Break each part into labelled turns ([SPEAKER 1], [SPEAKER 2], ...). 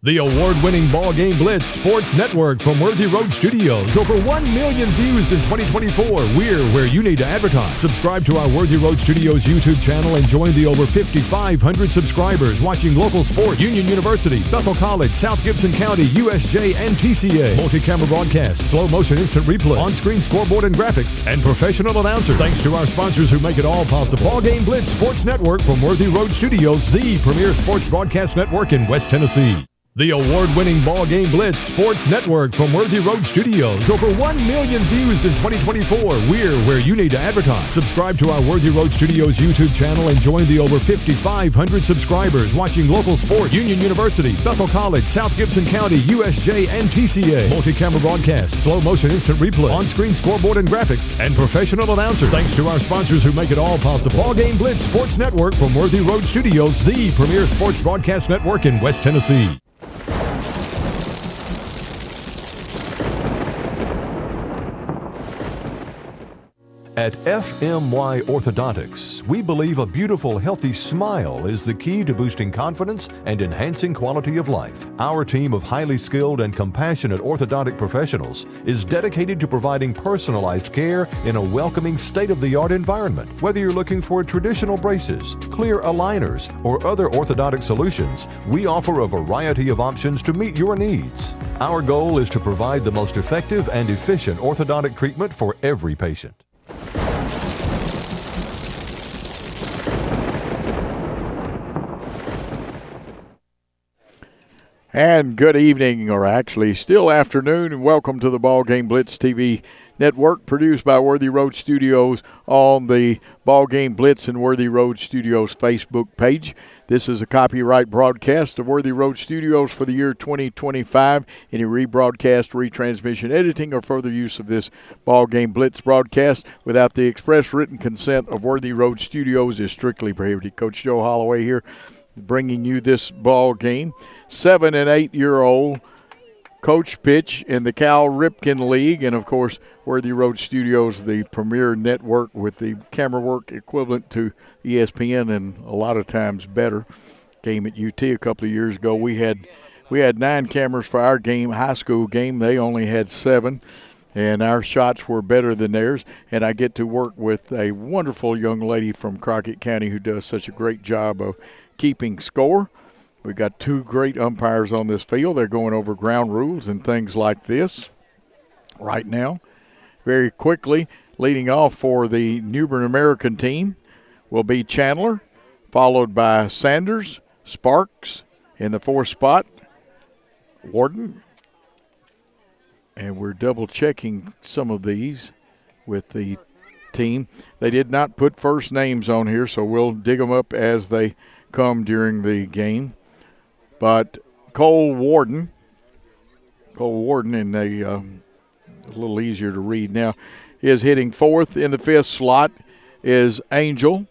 [SPEAKER 1] The award-winning BallGame Blitz Sports Network from Worthy Road Studios. Over 1 million views in 2024. We're where you need to advertise. Subscribe to our Worthy Road Studios YouTube channel and join the over 5,500 subscribers watching local sports, Union University, Bethel College, South Gibson County, USJ, and TCA. Multi-camera broadcasts, slow motion instant replay, on-screen scoreboard and graphics, and professional announcers. Thanks to our sponsors who make it all possible. BallGame Blitz Sports Network from Worthy Road Studios, the premier sports broadcast network in West Tennessee. The award-winning BallGame Blitz Sports Network from Worthy Road Studios. Over 1 million views in 2024. We're where you need to advertise. Subscribe to our Worthy Road Studios YouTube channel and join the over 5,500 subscribers watching local sports, Union University, Bethel College, South Gibson County, USJ, and TCA. Multi-camera broadcasts, slow motion instant replay, on-screen scoreboard and graphics, and professional announcers. Thanks to our sponsors who make it all possible. BallGame Blitz Sports Network from Worthy Road Studios, the premier sports broadcast network in West Tennessee. At FMY Orthodontics, we believe a beautiful, healthy smile is the key to boosting confidence and enhancing quality of life. Our team of highly skilled and compassionate orthodontic professionals is dedicated to providing personalized care in a welcoming, state-of-the-art environment. Whether you're looking for traditional braces, clear aligners, or other orthodontic solutions, we offer a variety of options to meet your needs. Our goal is to provide the most effective and efficient orthodontic treatment for every patient.
[SPEAKER 2] And good evening, or actually still afternoon, and welcome to the BallGame Blitz TV network, produced by Worthy Road Studios on the BallGame Blitz and Worthy Road Studios Facebook page. This is a copyright broadcast of Worthy Road Studios for the year 2025. Any rebroadcast, retransmission, editing, or further use of this BallGame Blitz broadcast without the express written consent of Worthy Road Studios is strictly prohibited. Coach Joe Holloway here, bringing you this ball game. 7- and 8-year-old coach pitch in the Cal Ripken League, and of course Worthy Road Studios, the premier network with the camera work equivalent to ESPN and a lot of times better. Game at UT a couple of years ago, we had 9 cameras for our game, high school game. They only had 7, and our shots were better than theirs. And I get to work with a wonderful young lady from Crockett County who does such a great job of keeping score. We've got 2 great umpires on this field. They're going over ground rules and things like this right now. Very quickly, leading off for the Newbern American team will be Chandler, followed by Sanders, Sparks in the 4th spot, Warden. And we're double-checking some of these with the team. They did not put first names on here, so we'll dig them up as they come during the game. But Cole Warden, and a little easier to read now, is hitting 4th. In the 5th slot is Angel.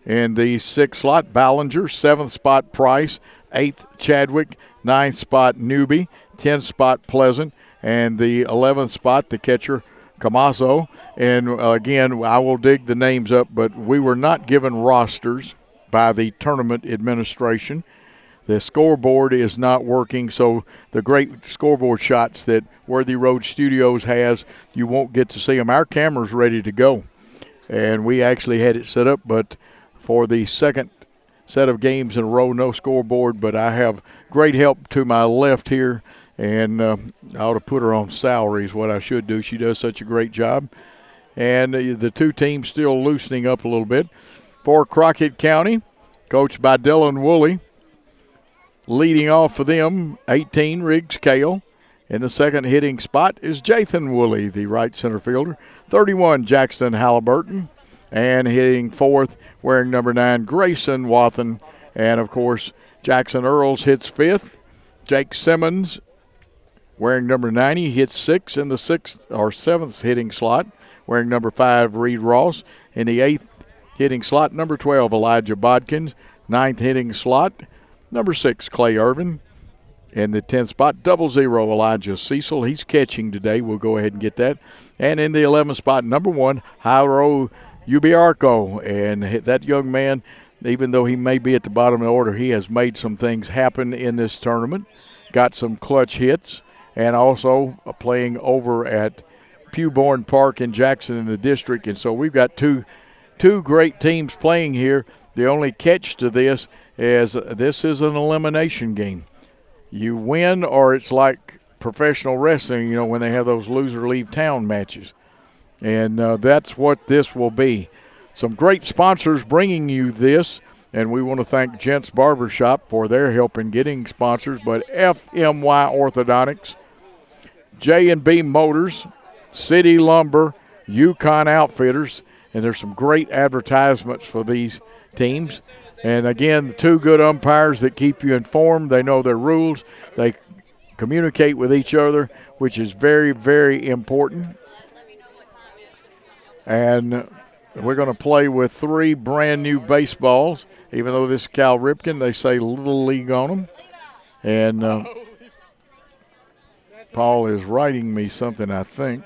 [SPEAKER 2] In the 6th slot, Ballinger. 7th spot, Price. 8th, Chadwick. 9th spot, Newby. 10th spot, Pleasant. And the 11th spot, the catcher, Camaso. And again, I will dig the names up, but we were not given rosters by the tournament administration. The scoreboard is not working, so the great scoreboard shots that Worthy Road Studios has, you won't get to see them. Our camera's ready to go, and we actually had it set up, but for the second set of games in a row, no scoreboard, but I have great help to my left here, and I ought to put her on salary is what I should do. She does such a great job. And the 2 teams still loosening up a little bit. For Crockett County, coached by Dylan Woolley. Leading off for them, 18, Riggs Kale. In the 2nd hitting spot is Jathan Woolley, the right center fielder. 31, Jackson Halliburton. And hitting 4th, wearing number 9, Grayson Wathen. And, of course, Jackson Earls hits 5th. Jake Simmons, wearing number 90, hits 6th in the 6th or 7th hitting slot. Wearing number 5, Reed Ross. In the 8th hitting slot, number 12, Elijah Bodkins. 9th hitting slot, number 6, Clay Irvin. In the 10th spot, 00, Elijah Cecil. He's catching today. We'll go ahead and get that. And in the 11th spot, number 1, Jairo Ubiarco. And that young man, even though he may be at the bottom of the order, he has made some things happen in this tournament. got some clutch hits, and also playing over at Pewborn Park in Jackson in the district. And so we've got two great teams playing here. The only catch to this is this is an elimination game. You win, or it's like professional wrestling, you know, when they have those loser leave town matches. And that's what this will be. Some great sponsors bringing you this, and we want to thank Gents Barbershop for their help in getting sponsors, but FMY Orthodontics, J&B Motors, City Lumber, Yukon Outfitters, and there's some great advertisements for these teams. And again, two good umpires that keep you informed. They know their rules. They communicate with each other, which is very, very important. And we're going to play with 3 brand new baseballs. Even though this is Cal Ripken, they say Little League on them. And Paul is writing me something, I think.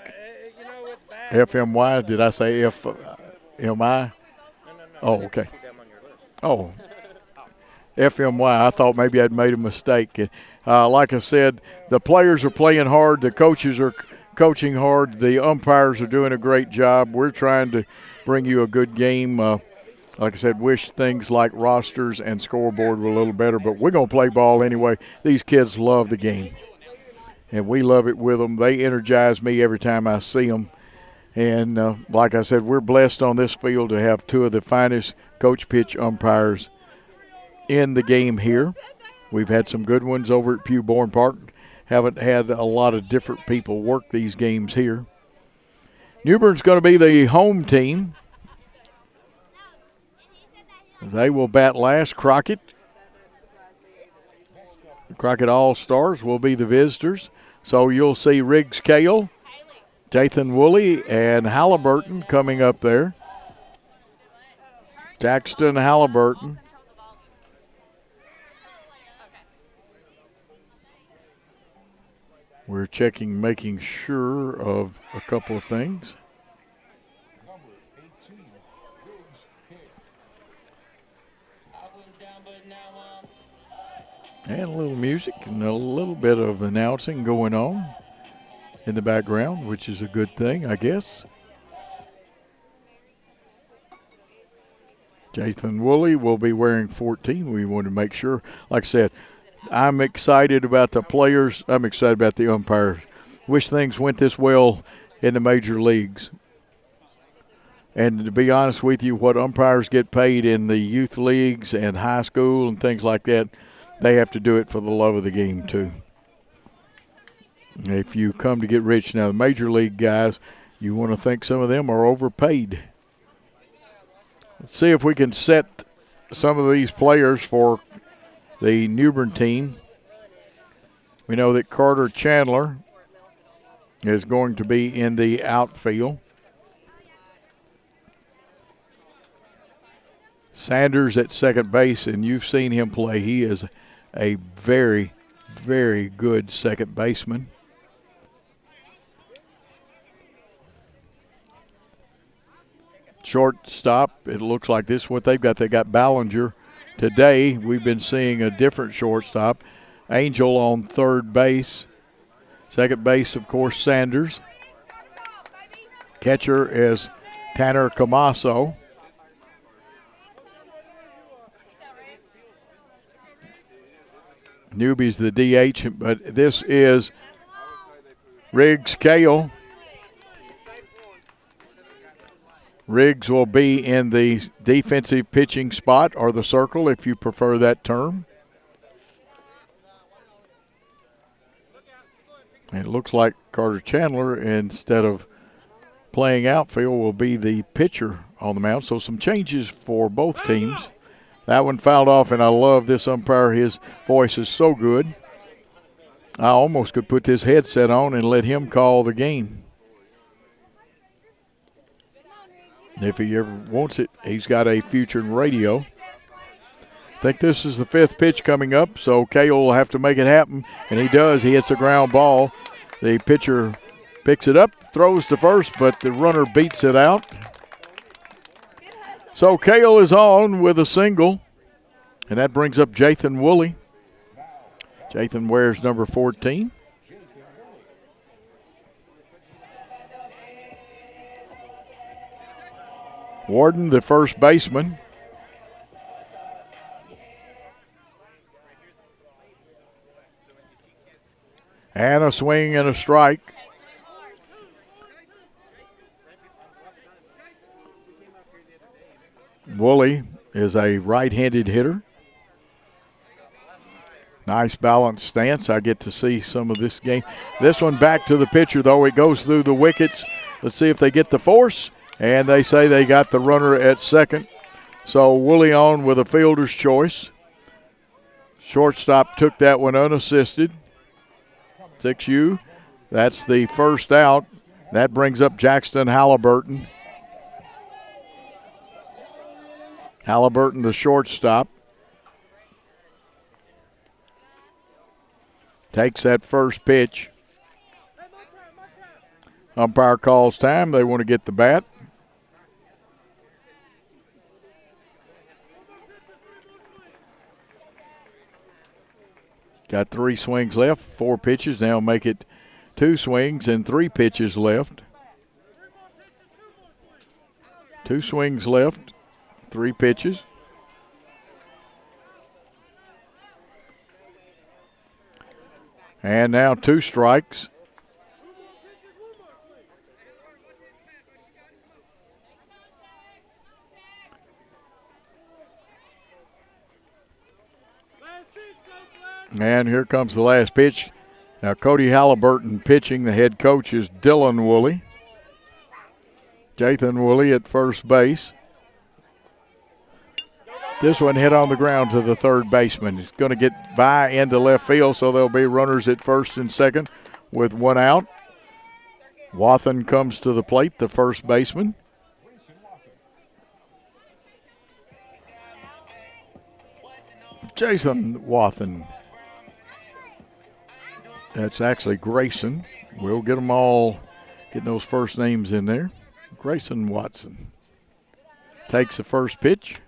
[SPEAKER 2] FMY, did I say FMI? Oh, okay. Oh, FMY, I thought maybe I'd made a mistake. Like I said, the players are playing hard. The coaches are coaching hard. The umpires are doing a great job. We're trying to bring you a good game. Like I said, wish things like rosters and scoreboard were a little better, but we're going to play ball anyway. These kids love the game, and we love it with them. They energize me every time I see them. And like I said, we're blessed on this field to have 2 of the finest coach pitch umpires in the game here. We've had some good ones over at Pewborn Park. Haven't had a lot of different people work these games here. Newbern's going to be the home team. They will bat last. Crockett All-Stars will be the visitors. So you'll see Riggs Kale, Jathan Woolley, and Halliburton coming up there. Jackson Halliburton. We're checking, making sure of a couple of things. And a little music and a little bit of announcing going on in the background, which is a good thing, I guess. Jathan Woolley will be wearing 14. We want to make sure, like I said, I'm excited about the players. I'm excited about the umpires. Wish things went this well in the major leagues. And to be honest with you, what umpires get paid in the youth leagues and high school and things like that, they have to do it for the love of the game too. If you come to get rich now, the major league guys, you want to think some of them are overpaid. Let's see if we can set some of these players for the Newbern team. We know that Carter Chandler is going to be in the outfield. Sanders at second base, and you've seen him play. He is a very, very good second baseman. Shortstop, it looks like this is what they've got. They got Ballinger. Today, we've been seeing a different shortstop. Angel on third base. Second base, of course, Sanders. Catcher is Tanner Camasso. Newby's the DH, but this is Riggs Kale. Riggs will be in the defensive pitching spot, or the circle if you prefer that term. And it looks like Carter Chandler, instead of playing outfield, will be the pitcher on the mound. So some changes for both teams. That one fouled off, and I love this umpire. His voice is so good. I almost could put this headset on and let him call the game. If he ever wants it, he's got a future in radio. I think this is the fifth pitch coming up, so Kale will have to make it happen, and he does. He hits a ground ball. The pitcher picks it up, throws to first, but the runner beats it out. So Kale is on with a single, and that brings up Jathan Woolley. Jathan wears number 14. Warden, the first baseman. And a swing and a strike. Woolley is a right-handed hitter. Nice balanced stance. I get to see some of this game. This one back to the pitcher, though. It goes through the wickets. Let's see if they get the force. And they say they got the runner at second. So Woolley on with a fielder's choice. Shortstop took that one unassisted. 6U. That's the first out. That brings up Jackson Halliburton. Halliburton, the shortstop. Takes that first pitch. Umpire calls time. They want to get the bat. Got 3 swings left, 4 pitches. Now make it 2 swings and 3 pitches left. 2 swings left, 3 pitches. And now 2 strikes. And here comes the last pitch. Now Cody Halliburton pitching. The head coach is Dylan Woolley. Jathan Woolley at first base. This one hit on the ground to the third baseman. He's going to get by into left field, so there'll be runners at first and second with 1 out. Wathen comes to the plate, the first baseman. Jason Wathen. That's actually Grayson. We'll get them all, getting those first names in there. Grayson Watson takes the first pitch.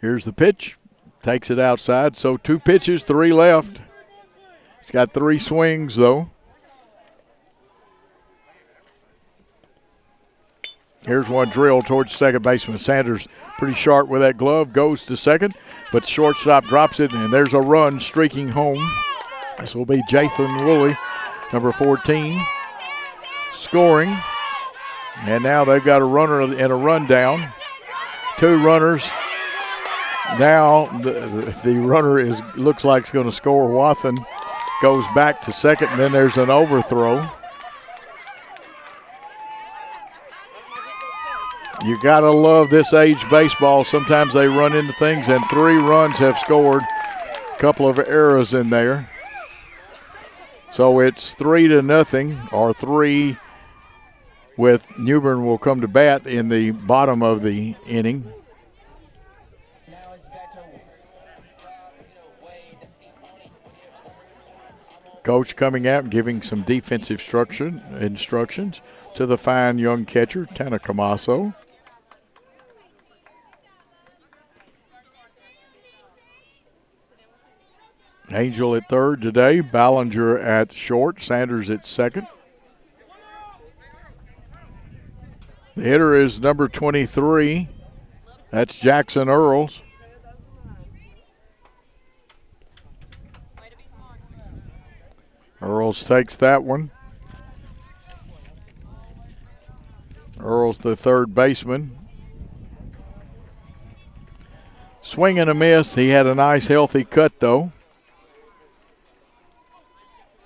[SPEAKER 2] Here's the pitch. Takes it outside. So 2 pitches, 3 left. He's got 3 swings, though. Here's one drilled towards second baseman. Sanders pretty sharp with that glove. Goes to second, but the shortstop drops it, and there's a run streaking home. This will be Jathan Woolley, number 14, scoring. And now they've got a runner and a run down. 2 runners. Now the runner looks like it's going to score. Wathen goes back to second, and then there's an overthrow. You got to love this age baseball. Sometimes they run into things, and 3 runs have scored. A couple of errors in there. So it's 3-0, or 3 with Newbern will come to bat in the bottom of the inning. Coach coming out and giving some defensive instructions to the fine young catcher, Tana Camasso. Angel at third today, Ballinger at short, Sanders at second. The hitter is number 23. That's Jackson Earls. Earls takes that one. Earls the third baseman. Swing and a miss. He had a nice healthy cut though.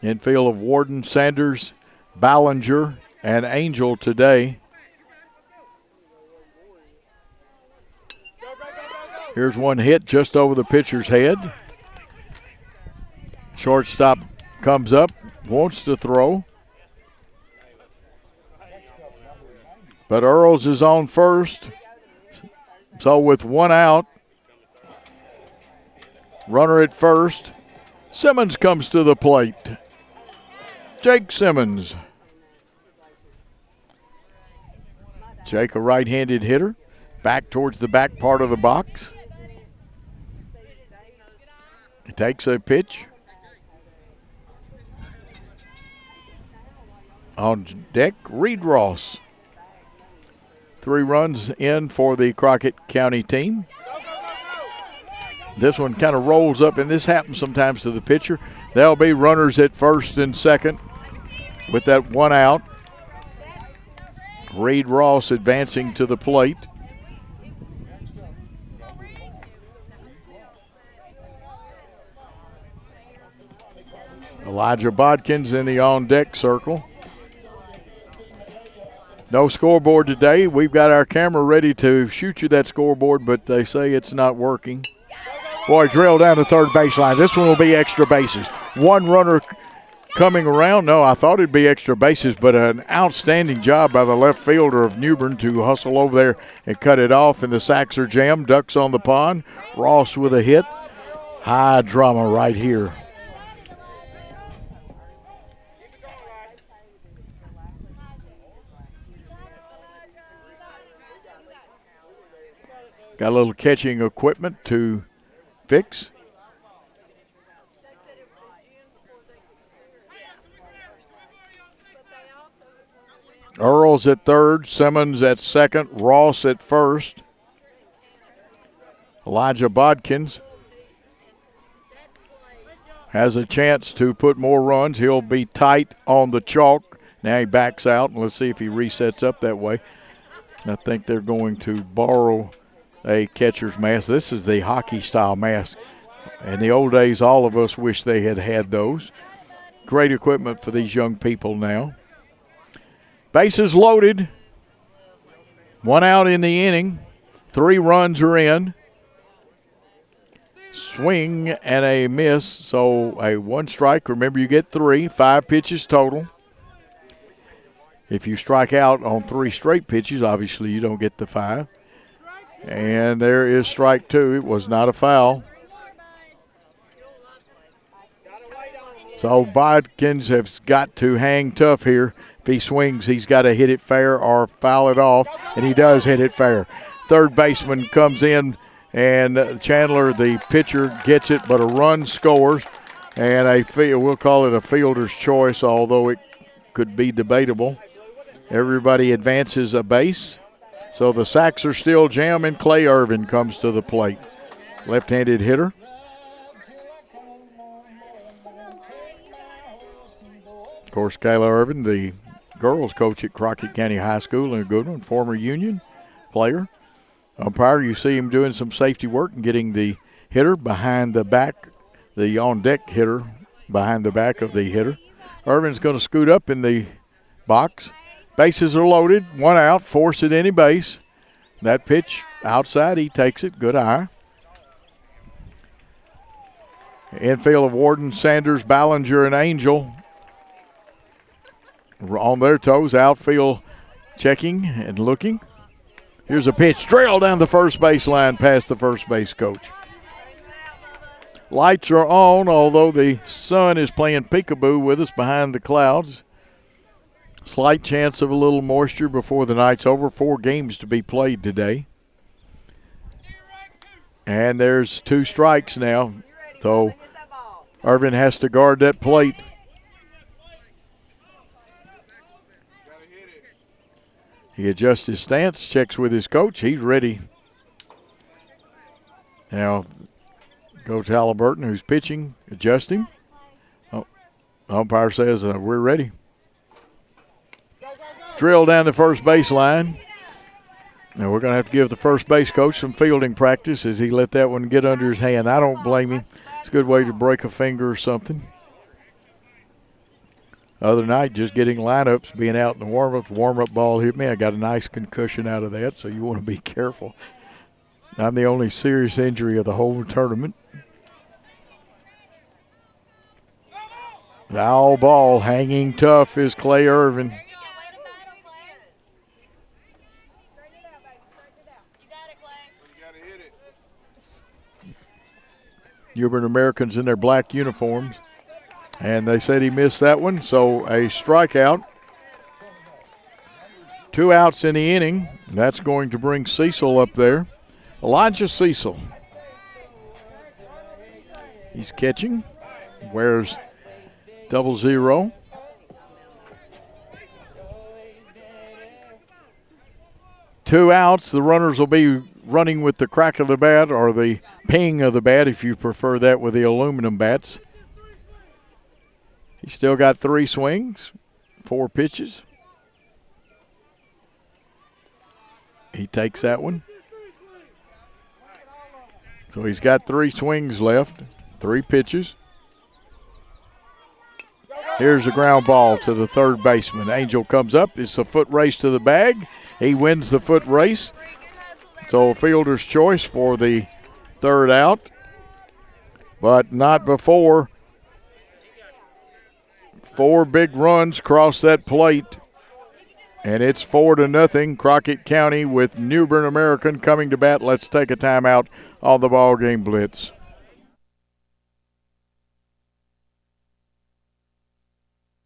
[SPEAKER 2] Infield of Warden, Sanders, Ballinger, and Angel today. Here's one hit just over the pitcher's head. Shortstop comes up, wants to throw. But Earls is on first. So with 1 out, runner at first, Simmons comes to the plate. Jake Simmons. Jake, a right-handed hitter, back towards the back part of the box. He takes a pitch. On deck, Reed Ross. 3 runs in for the Crockett County team. This one kind of rolls up, and this happens sometimes to the pitcher. There'll be runners at first and second with that 1 out. Reed Ross advancing to the plate. Elijah Bodkins in the on-deck circle. No scoreboard today. We've got our camera ready to shoot you that scoreboard, but they say it's not working. Boy, drill down the third baseline. This one will be extra bases. 1 runner coming around. No, I thought it'd be extra bases, but an outstanding job by the left fielder of Newbern to hustle over there and cut it off. And the sacks are jammed. Ducks on the pond. Ross with a hit. High drama right here. Got a little catching equipment to fix. Earls at third, Simmons at second, Ross at first. Elijah Bodkins has a chance to put more runs. He'll be tight on the chalk. Now he backs out, and let's see if he resets up that way. I think they're going to borrow a catcher's mask. This is the hockey-style mask. In the old days, all of us wish they had had those. Great equipment for these young people now. Bases loaded. 1 out in the inning. 3 runs are in. Swing and a miss, so a 1 strike. Remember, you get 3, 5 pitches total. If you strike out on 3 straight pitches, obviously you don't get the 5. And there is strike 2. It was not a foul. So Bodkins has got to hang tough here. If he swings, he's got to hit it fair or foul it off, and he does hit it fair. Third baseman comes in, and Chandler, the pitcher, gets it, but a run scores, and we'll call it a fielder's choice, although it could be debatable. Everybody advances a base. So the sacks are still jamming. Clay Irvin comes to the plate. Left-handed hitter. Of course, Kayla Irvin, the girls coach at Crockett County High School, and a good one, former Union player. Umpire, you see him doing some safety work and getting the hitter behind the back, the on-deck hitter behind the back of the hitter. Irvin's going to scoot up in the box. Bases are loaded, 1 out, force at any base. That pitch outside, he takes it, good eye. Infield of Warden, Sanders, Ballinger, and Angel on their toes. Outfield checking and looking. Here's a pitch, drilled down the first baseline past the first base coach. Lights are on, although the sun is playing peekaboo with us behind the clouds. Slight chance of a little moisture before the night's over. 4 games to be played today. And there's 2 strikes now. So Irvin has to guard that plate. He adjusts his stance, checks with his coach. He's ready. Now, Coach Halliburton, who's pitching, adjusting. Oh, umpire says we're ready. Drill down the first baseline. Now we're going to have to give the first base coach some fielding practice as he let that one get under his hand. I don't blame him. It's a good way to break a finger or something. Other night, just getting lineups, being out in the warm-up. Warm-up ball hit me. I got a nice concussion out of that, so you want to be careful. I'm the only serious injury of the whole tournament. Foul ball, hanging tough is Clay Irvin. Newbern Americans in their black uniforms. And they said he missed that one, so a strikeout. 2 outs in the inning. That's going to bring Cecil up there. Elijah Cecil. He's catching. Wears 00. Two outs. The runners will be running with the crack of the bat or the ping of the bat, if you prefer that, with the aluminum bats. He's still got 3 swings, 4 pitches. He takes that one. So he's got 3 swings left, 3 pitches. Here's a ground ball to the third baseman. Angel comes up. It's a foot race to the bag. He wins the foot race. So fielder's choice for the third out, but not before 4 big runs cross that plate. And it's 4-0, Crockett County with Newbern American coming to bat. Let's take a timeout on the ball game Blitz.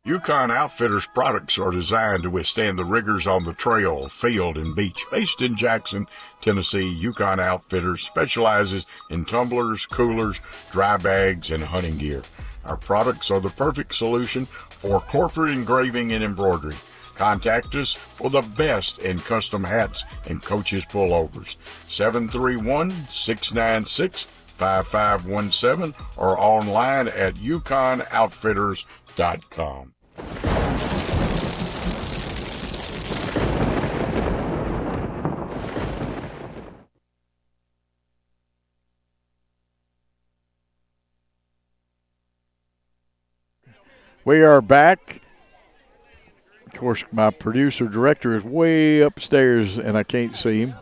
[SPEAKER 3] Yukon Outfitters products are designed to withstand the rigors on the trail, field, and beach. Based in Jackson, Tennessee, Yukon Outfitters specializes in tumblers, coolers, dry bags, and hunting gear. Our products are the perfect solution for corporate engraving and embroidery. Contact us for the best in custom hats and coaches pullovers. 731-696-5517 or online at yukonoutfitters.com.
[SPEAKER 2] We are back. Of course, my producer director is way upstairs and I can't see him.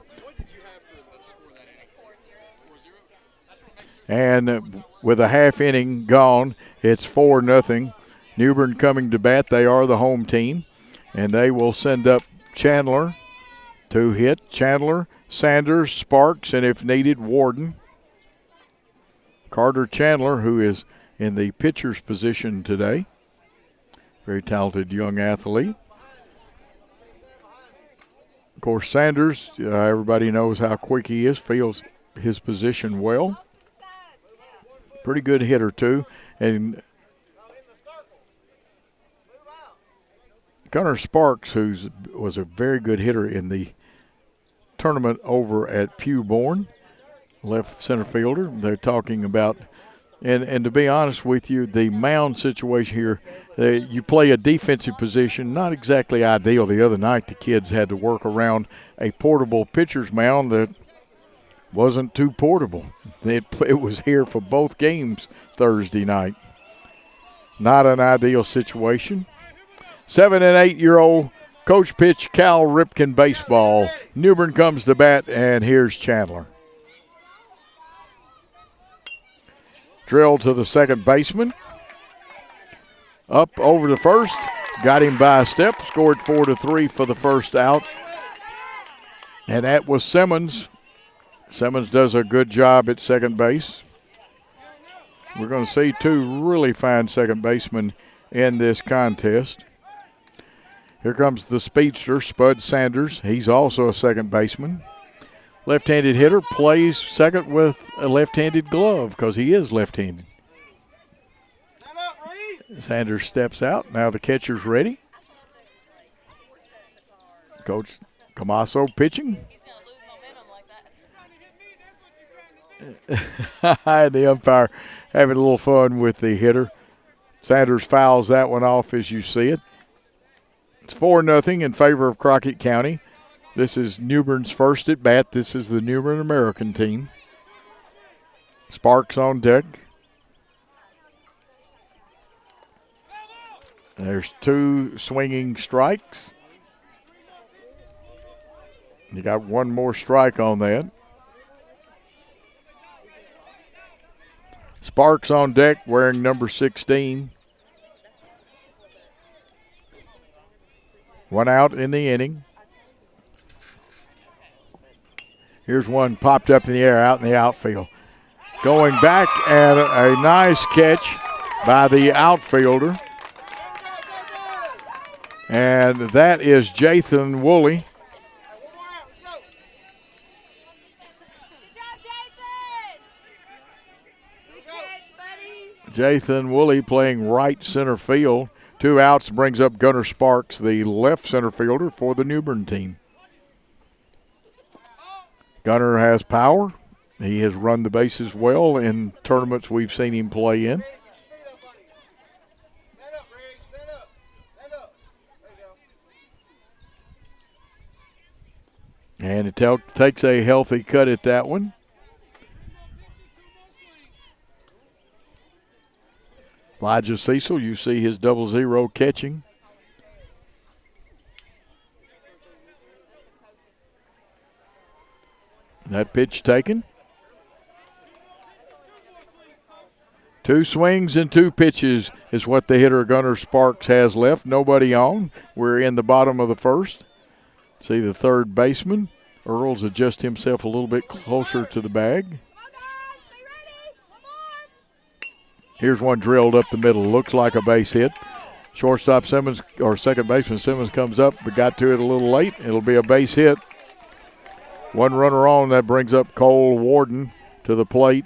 [SPEAKER 2] And with a half inning gone, it's 4-0. Newbern coming to bat. They are the home team. And they will send up Chandler to hit. Chandler, Sanders, Sparks, and if needed, Warden. Carter Chandler, who is in the pitcher's position today. Very talented young athlete. Of course, Sanders, everybody knows how quick he is, feels his position well. Pretty good hitter, too. And Gunnar Sparks, who was a very good hitter in the tournament over at Pew Bourne, left center fielder. They're talking about, and to be honest with you, the mound situation here, you play a defensive position, not exactly ideal. The other night the kids had to work around a portable pitcher's mound that wasn't too portable. It was here for both games Thursday night. Not an ideal situation. 7- and 8-year-old coach pitch Cal Ripken baseball. Newbern comes to bat, and here's Chandler. Drill to the second baseman. Up over the first. Got him by a step. Scored 4-3 for the first out. And that was Simmons. Simmons does a good job at second base. We're going to see 2 really fine second basemen in this contest. Here comes the speedster, Spud Sanders. He's also a second baseman. Left-handed hitter, plays second with a left-handed glove because he is left-handed. Sanders steps out. Now the catcher's ready. Coach Camasso pitching.
[SPEAKER 4] He's going to lose momentum like that.
[SPEAKER 2] The umpire having a little fun with the hitter. Sanders fouls that one off as you see it. It's 4-0 in favor of Crockett County. This is Newbern's first at bat. This is the Newbern American team. Sparks on deck. There's 2 swinging strikes. You got 1 more strike on that. Sparks on deck wearing number 16. 1 out in the inning. Here's one popped up in the air out in the outfield. Going back, and a nice catch by the outfielder. And that is Jathan Woolley. Jathan Woolley playing right center field. 2 outs brings up Gunnar Sparks, the left center fielder for the Newbern team. Gunnar has power. He has run the bases well in tournaments we've seen him play in. And it takes a healthy cut at that one. Elijah Cecil, you see his 0-0 catching. That pitch taken. 2 swings and 2 pitches is what the hitter Gunnar Sparks has left. Nobody on. We're in the bottom of the first. See the third baseman. Earls adjust himself a little bit closer to the bag. Here's one drilled up the middle. Looks like a base hit. Shortstop Simmons, or second baseman Simmons comes up, but got to it a little late. It'll be a base hit. 1 runner on. That brings up Cole Warden to the plate,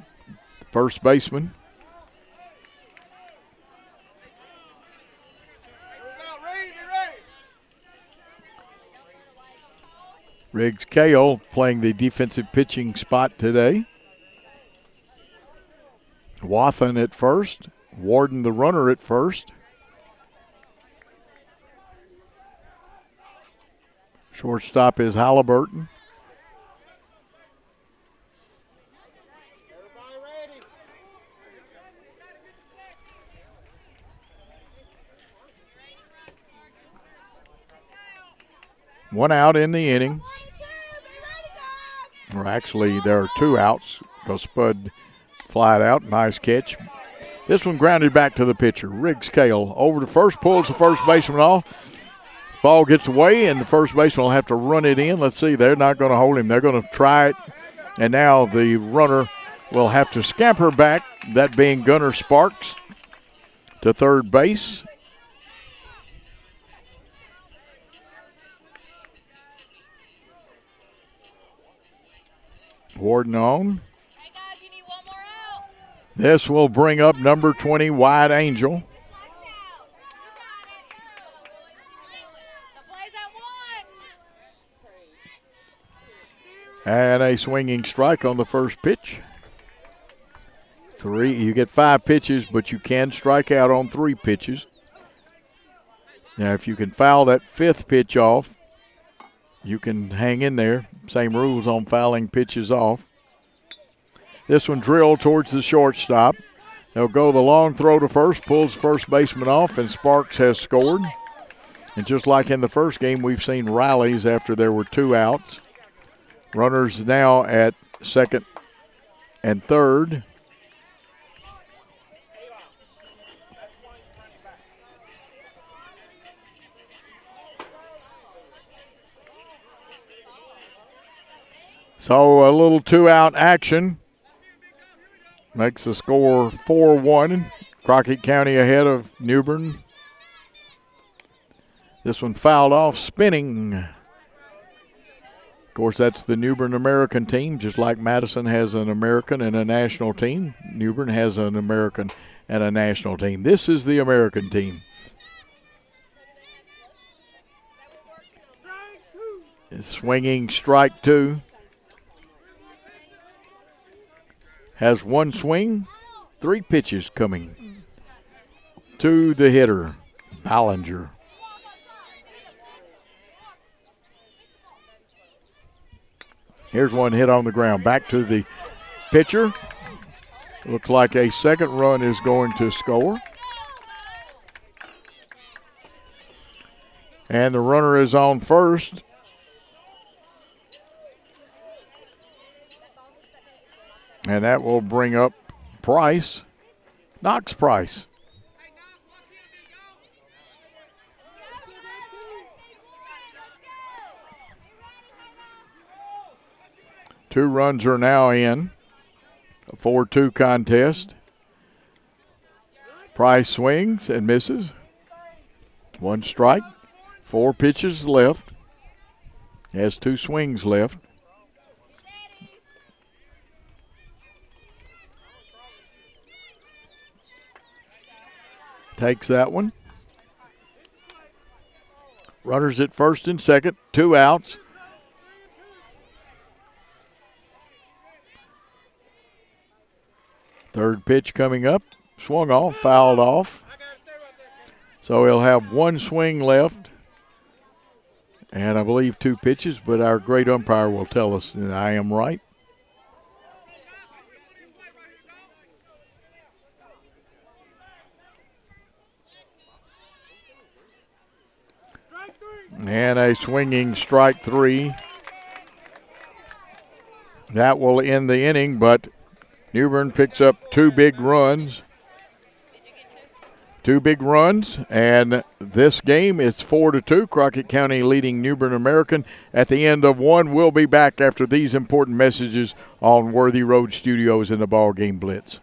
[SPEAKER 2] first baseman. Riggs Kale playing the defensive pitching spot today. Wathan at first. Warden the runner at first. Shortstop is Halliburton. One out in the inning. Or actually, there are 2 outs because Spud flied out. Nice catch. This one grounded back to the pitcher. Riggs Kale over to first, pulls the first baseman off. Ball gets away, and the first baseman will have to run it in. Let's see, they're not going to hold him. They're going to try it. And now the runner will have to scamper back, that being Gunnar Sparks, to third base. Warden on.
[SPEAKER 5] Hey guys, you need 1 more out.
[SPEAKER 2] This will bring up number 20, Wyatt Angel.
[SPEAKER 5] The play's at 1.
[SPEAKER 2] And a swinging strike on the first pitch. 3, you get 5 pitches, but you can strike out on 3 pitches. Now, if you can foul that 5th pitch off, you can hang in there. Same rules on fouling pitches off. This one drilled towards the shortstop. They'll go the long throw to first, pulls first baseman off, and Sparks has scored. And just like in the first game, we've seen rallies after there were 2 outs. Runners now at second and third. So a little 2-out action makes the score 4-1. Crockett County ahead of Newbern. This one fouled off, spinning. Of course, that's the Newbern American team. Just like Madison has an American and a national team, Newbern has an American and a national team. This is the American team. It's swinging strike 2. Has 1 swing, 3 pitches coming to the hitter, Ballinger. Here's one hit on the ground. Back to the pitcher. Looks like a second run is going to score. And the runner is on first. And that will bring up Price, Knox Price. Two runs are now in. A 4-2 contest. Price swings and misses. 1 strike. 4 pitches left. Has 2 swings left. Takes that one. Runners at first and second, 2 outs. Third pitch coming up, swung off, fouled off. So he'll have 1 swing left, and I believe 2 pitches, but our great umpire will tell us that I am right. And a swinging strike 3. That will end the inning, but Newbern picks up 2 big runs. 2 big runs, and this game is 4-2. Crockett County leading Newbern American at the end of 1. We'll be back after these important messages on Worthy Road Studios in the BallGame Blitz.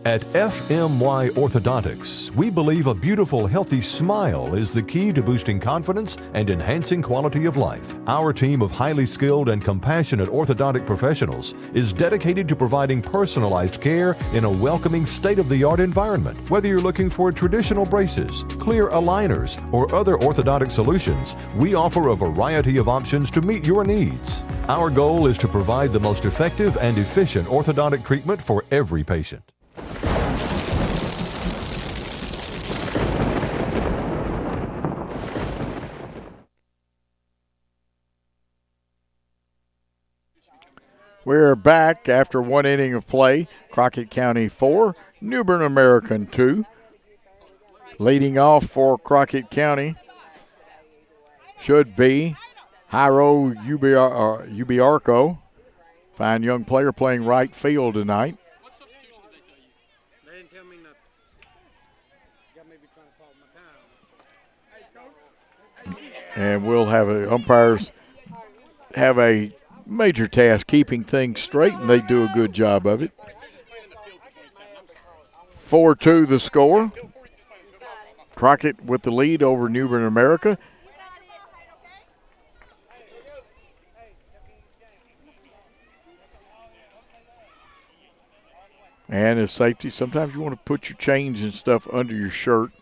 [SPEAKER 1] At FMY Orthodontics, we believe a beautiful, healthy smile is the key to boosting confidence and enhancing quality of life. Our team of highly skilled and compassionate orthodontic professionals is dedicated to providing personalized care in a welcoming, state-of-the-art environment. Whether you're looking for traditional braces, clear aligners, or other orthodontic solutions, we offer a variety of options to meet your needs. Our goal is to provide the most effective and efficient orthodontic treatment for every patient.
[SPEAKER 2] We're back after 1 inning of play. Crockett County 4, Newbern American 2. Leading off for Crockett County should be Jairo Ubiarco. Fine young player playing right field tonight.
[SPEAKER 6] What substitution did they tell you? They didn't tell me nothing. Got me trying to pause my time.
[SPEAKER 2] And we'll have umpires have a major task keeping things straight, and they do a good job of it. 4-2 the score. Crockett with the lead over Newbern America. And as safety, sometimes you want to put your chains and stuff under your shirt,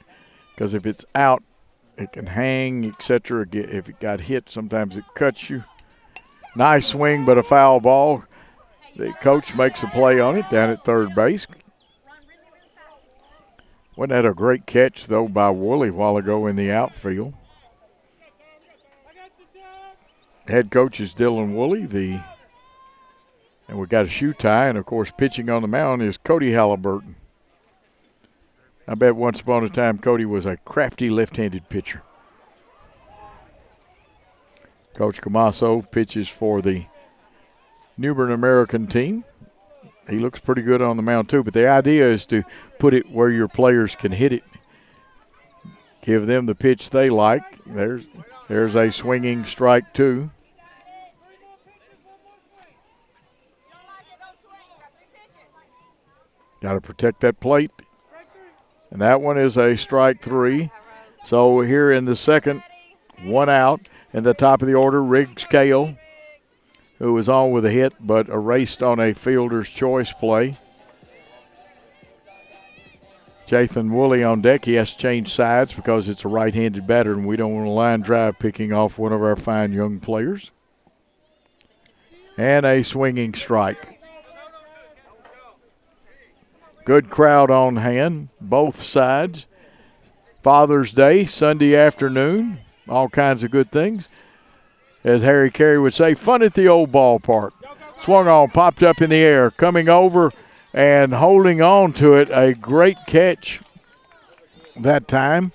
[SPEAKER 2] because if it's out, it can hang, etc. If it got hit, sometimes it cuts you. Nice swing, but a foul ball. The coach makes a play on it down at third base. Wasn't that a great catch, though, by Woolley a while ago in the outfield? Head coach is Dylan Woolley. And we got a shoe tie, and, of course, pitching on the mound is Cody Halliburton. I bet once upon a time Cody was a crafty left-handed pitcher. Coach Camasso pitches for the Newbern American team. He looks pretty good on the mound, too. But the idea is to put it where your players can hit it. Give them the pitch they like. There's a swinging strike, 2. Got to protect that plate. And that one is a strike 3. So here in the second, 1 out. In the top of the order, Riggs Kale, who was on with a hit but erased on a fielder's choice play. Jathan Woolley on deck. He has to change sides because it's a right-handed batter, and we don't want a line drive picking off one of our fine young players. And a swinging strike. Good crowd on hand, both sides. Father's Day, Sunday afternoon. All kinds of good things. As Harry Carey would say, fun at the old ballpark. Swung on, popped up in the air, coming over and holding on to it. A great catch that time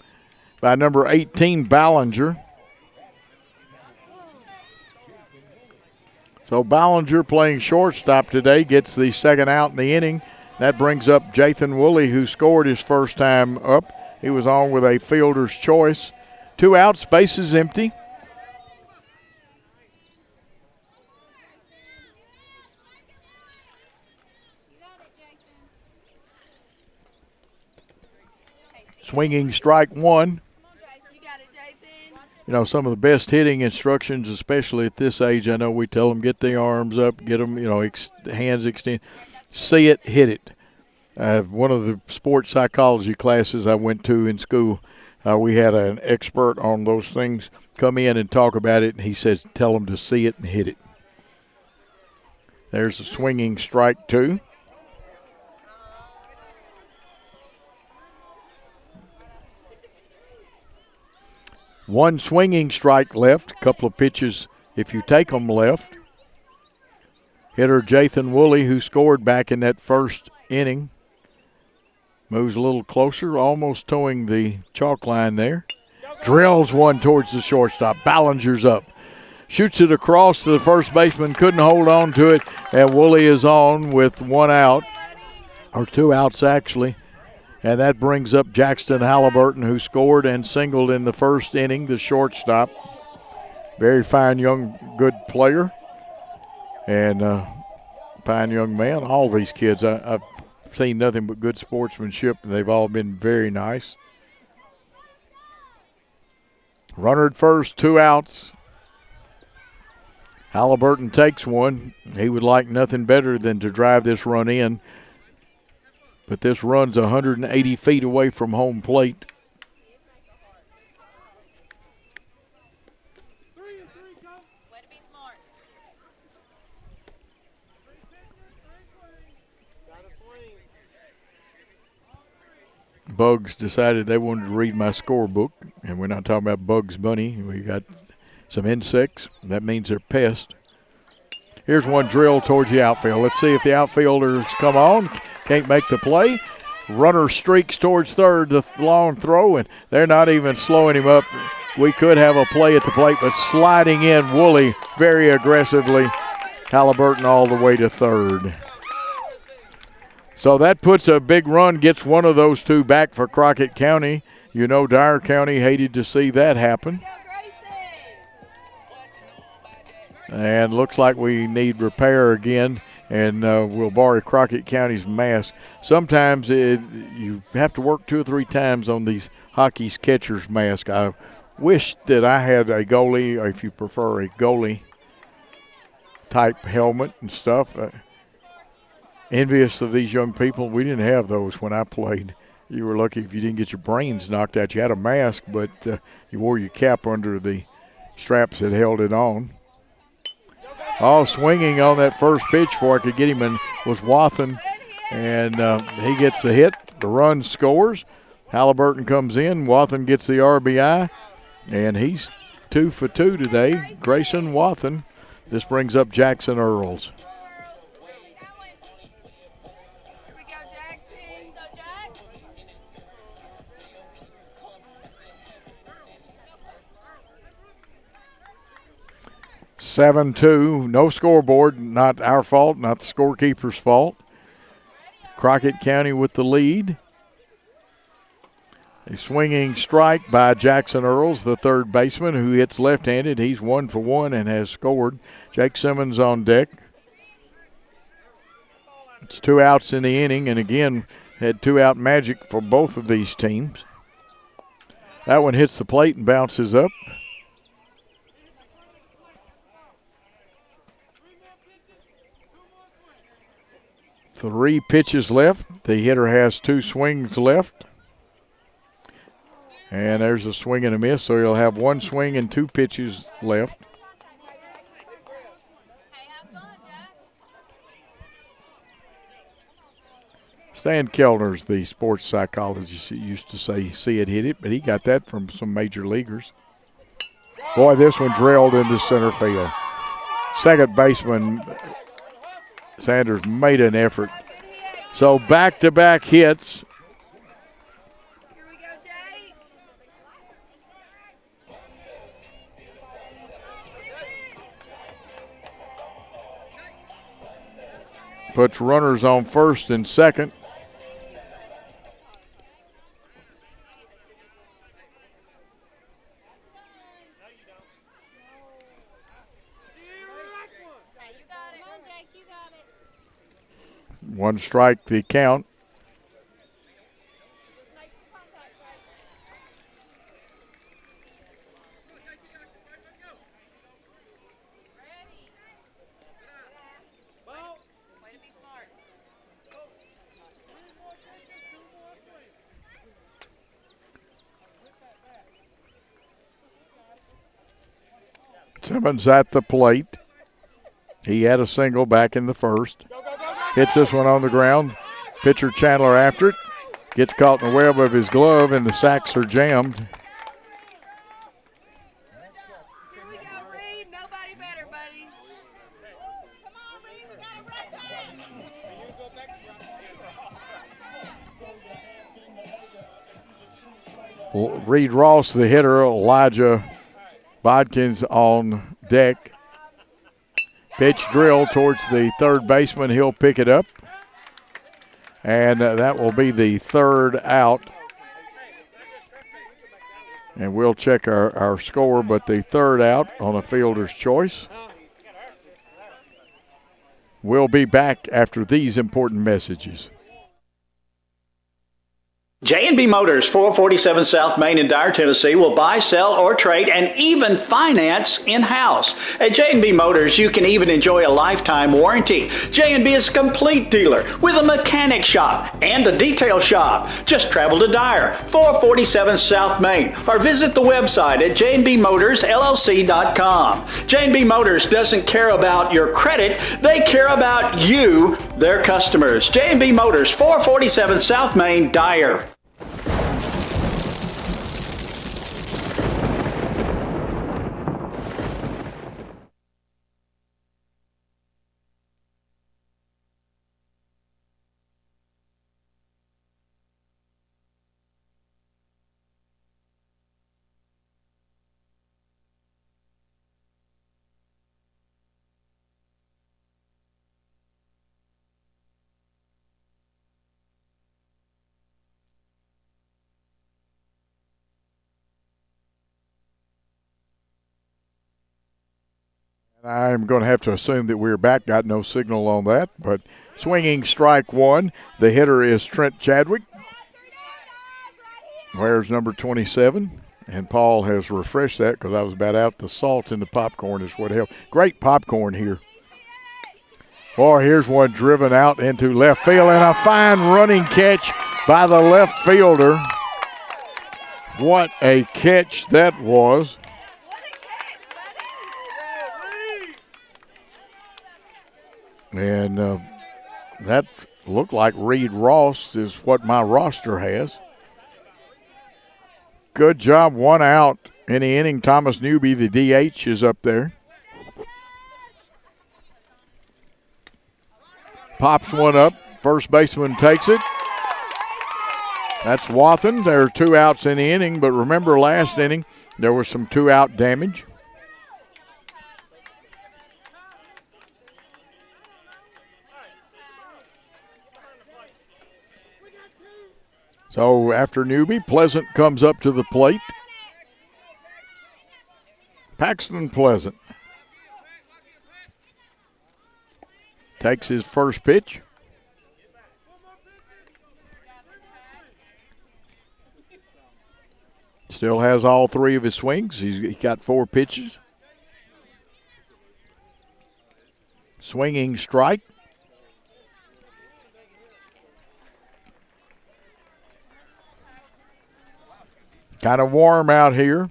[SPEAKER 2] by number 18, Ballinger. So Ballinger playing shortstop today gets the second out in the inning. That brings up Jathan Woolley, who scored his first time up. He was on with a fielder's choice. 2 outs, bases empty. Swinging strike one.
[SPEAKER 5] You got it, Jason.
[SPEAKER 2] You know, some of the best hitting instructions, especially at this age, I know we tell them get the arms up, get them, hands extended. See it, hit it. One of the sports psychology classes I went to in school, we had an expert on those things come in and talk about it, and he says tell them to see it and hit it. There's a swinging strike two. One swinging strike left, a couple of pitches if you take them left. Hitter Jathan Woolley, who scored back in that first inning, moves a little closer, almost towing the chalk line there. Drills one towards the shortstop. Ballinger's up. Shoots it across to the first baseman, couldn't hold on to it, and Woolley is on with one out, or two outs actually. And that brings up Jackson Halliburton, who scored and singled in the first inning, the shortstop. Very fine young, good player. And fine young man. All these kids, I've seen nothing but good sportsmanship, and they've all been very nice. Runner at first, two outs. Halliburton takes one. He would like nothing better than to drive this run in. But this run's 180 feet away from home plate.
[SPEAKER 5] Way to be smart.
[SPEAKER 2] Bugs decided they wanted to read my scorebook, and we're not talking about Bugs Bunny. We got some insects. That means they're pests. Here's one drill towards the outfield. Let's see if the outfielders come on. Can't make the play. Runner streaks towards third, the long throw, and they're not even slowing him up. We could have a play at the plate, but sliding in Woolley very aggressively. Halliburton all the way to third. So that puts a big run, gets one of those two back for Crockett County. You know, Dyer County hated to see that happen. And looks like we need repair again, and we'll borrow Crockett County's mask. Sometimes you have to work 2 or 3 times on these hockey's catcher's mask. I wish that I had a goalie, or if you prefer, a goalie type helmet and stuff. Envious of these young people. We didn't have those when I played. You were lucky if you didn't get your brains knocked out. You had a mask, but you wore your cap under the straps that held it on. Oh, swinging on that first pitch before I could get him in was Wathen, and he gets a hit. The run scores. Halliburton comes in. Wathen gets the RBI, and he's 2 for 2 today. Grayson Wathen. This brings up Jackson Earls.
[SPEAKER 5] Here we go, Jackson. So, Jack.
[SPEAKER 2] 7-2, no scoreboard, not our fault, not the scorekeeper's fault. Crockett County with the lead. A swinging strike by Jackson Earls, the third baseman, who hits left-handed. He's 1 for 1 and has scored. Jake Simmons on deck. It's 2 outs in the inning, and again, had 2-out magic for both of these teams. That one hits the plate and bounces up. Three pitches left. The hitter has 2 swings left. And there's a swing and a miss, so he'll have 1 swing and 2 pitches left. Stan Kellner's the sports psychologist who used to say, see it, hit it, but he got that from some major leaguers. Boy, this one drilled into center field. Second baseman Sanders made an effort. So back-to-back hits.
[SPEAKER 5] Here we go, Jake.
[SPEAKER 2] Puts runners on first and second. One strike the count. Simmons at the plate. He had a single back in the first. Hits this one on the ground. Pitcher Chandler after it. Gets caught in the web of his glove, and the sacks are jammed.
[SPEAKER 5] Here we go, Reed. Nobody better, buddy. Come on, Reed. We got a break.
[SPEAKER 2] Reed Ross, the hitter. Elijah Bodkins on deck. Pitch drill towards the third baseman. He'll pick it up. And that will be the third out. And we'll check our score, but the third out on a fielder's choice. We'll be back after these important messages.
[SPEAKER 7] J&B Motors, 447 South Main in Dyer, Tennessee, will buy, sell, or trade, and even finance in-house. At J&B Motors, you can even enjoy a lifetime warranty. J&B is a complete dealer with a mechanic shop and a detail shop. Just travel to Dyer, 447 South Main, or visit the website at jnbmotorsllc.com. J&B Motors doesn't care about your credit. They care about you, their customers. J&B Motors, 447 South Main, Dyer.
[SPEAKER 2] I'm going to have to assume that we're back. Got no signal on that, but swinging strike one. The hitter is Trent Chadwick. Wears number 27, and Paul has refreshed that because I was about out. The salt in the popcorn is what helped. Great popcorn here. Boy, here's one driven out into left field, and a fine running catch by the left fielder. What a catch that was. And that looked like Reed Ross is what my roster has. Good job, one out in the inning. Thomas Newby, the DH, is up there. Pops one up. First baseman takes it. That's Wathen. There are 2 outs in the inning, but remember last inning there was some 2-out damage. So after Newby, Pleasant comes up to the plate. Paxton Pleasant takes his first pitch. Still has all 3 of his swings. He's got 4 pitches. Swinging strike. Kind of warm out here.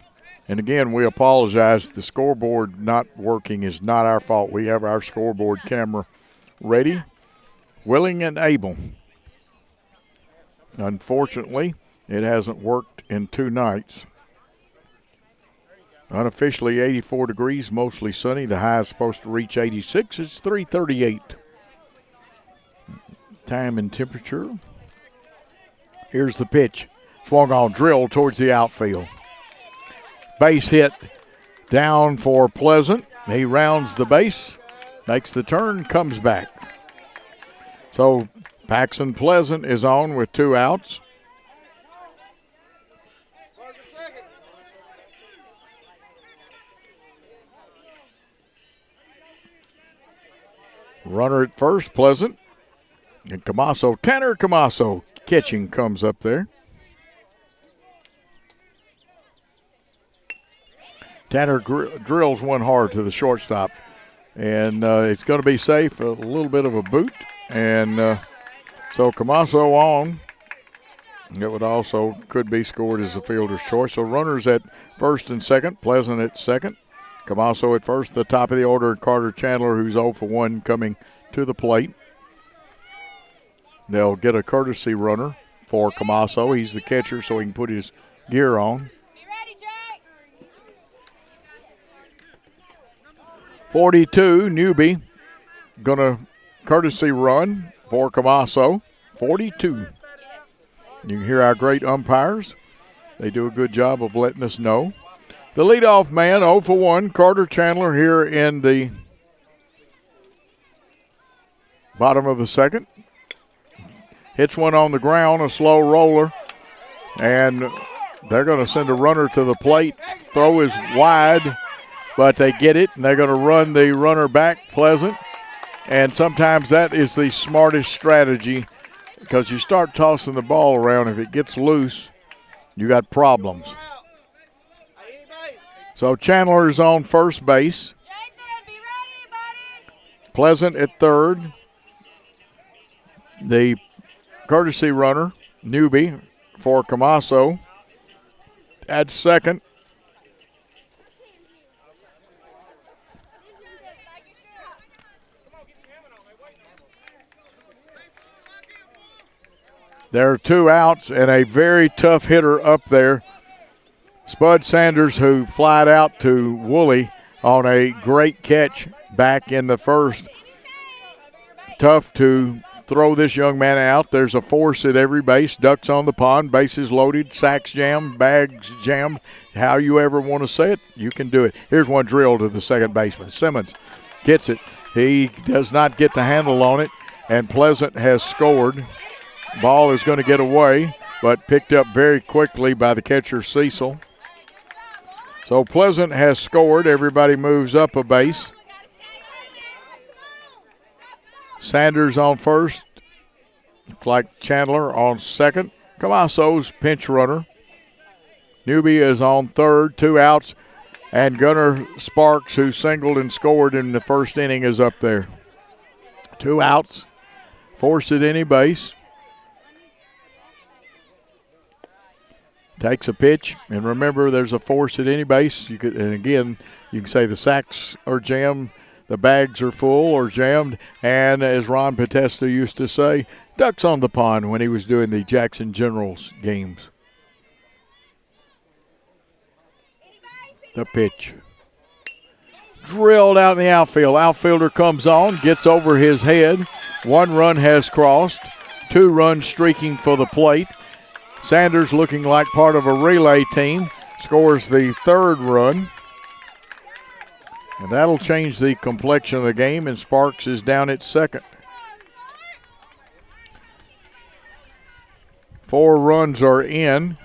[SPEAKER 2] And again, we apologize. The scoreboard not working is not our fault. We have our scoreboard camera ready, willing, and able. Unfortunately, it hasn't worked in 2 nights. Unofficially 84 degrees, mostly sunny. The high is supposed to reach 86. It's 3:38. Time and temperature. Here's the pitch. Swung on, drill towards the outfield. Base hit down for Pleasant. He rounds the base, makes the turn, comes back. So Paxton Pleasant is on with 2 outs. Runner at first, Pleasant. And Camasso, Tanner Camasso catching comes up there. Tanner drills one hard to the shortstop, and it's going to be safe, a little bit of a boot. And so Camasso on. It would also could be scored as a fielder's choice. So runners at first and second, Pleasant at second. Camasso at first, the top of the order, Carter Chandler, who's 0 for 1, coming to the plate. They'll get a courtesy runner for Camasso. He's the catcher, so he can put his gear on.
[SPEAKER 5] Be ready, Jay.
[SPEAKER 2] 42, Newby, gonna courtesy run for Camasso. 42. You can hear our great umpires. They do a good job of letting us know. The leadoff man, 0 for 1, Carter Chandler here in the bottom of the second. Hits one on the ground, a slow roller, and they're going to send a runner to the plate. Throw is wide, but they get it, and they're going to run the runner back, Pleasant. And sometimes that is the smartest strategy because you start tossing the ball around. If it gets loose, you got problems. So Chandler is on first base.
[SPEAKER 5] Jathan, be ready, buddy.
[SPEAKER 2] Pleasant at third. The courtesy runner, Newby, for Camasso at second. There are 2 outs and a very tough hitter up there. Spud Sanders, who flied out to Woolley on a great catch back in the first. Tough to throw this young man out. There's a force at every base. Ducks on the pond, bases loaded, sacks jammed, bags jammed. How you ever want to say it, you can do it. Here's one drill to the second baseman. Simmons gets it. He does not get the handle on it, and Pleasant has scored. Ball is going to get away, but picked up very quickly by the catcher, Cecil. So Pleasant has scored. Everybody moves up a base. Sanders on first. Looks like Chandler on second. Camasso's pinch runner. Newby is on third, 2 outs. And Gunnar Sparks, who singled and scored in the first inning, is up there. 2 outs. Forced at any base. Takes a pitch, and remember, there's a force at any base. You could, and again, you can say the sacks are jammed, the bags are full or jammed, and as Ron Podesta used to say, ducks on the pond when he was doing the Jackson Generals games. The pitch. Drilled out in the outfield. Outfielder comes on, gets over his head. 1 run has crossed. 2 runs streaking for the plate. Sanders, looking like part of a relay team, scores the 3rd run. And that'll change the complexion of the game, and Sparks is down at second. 4 runs are in.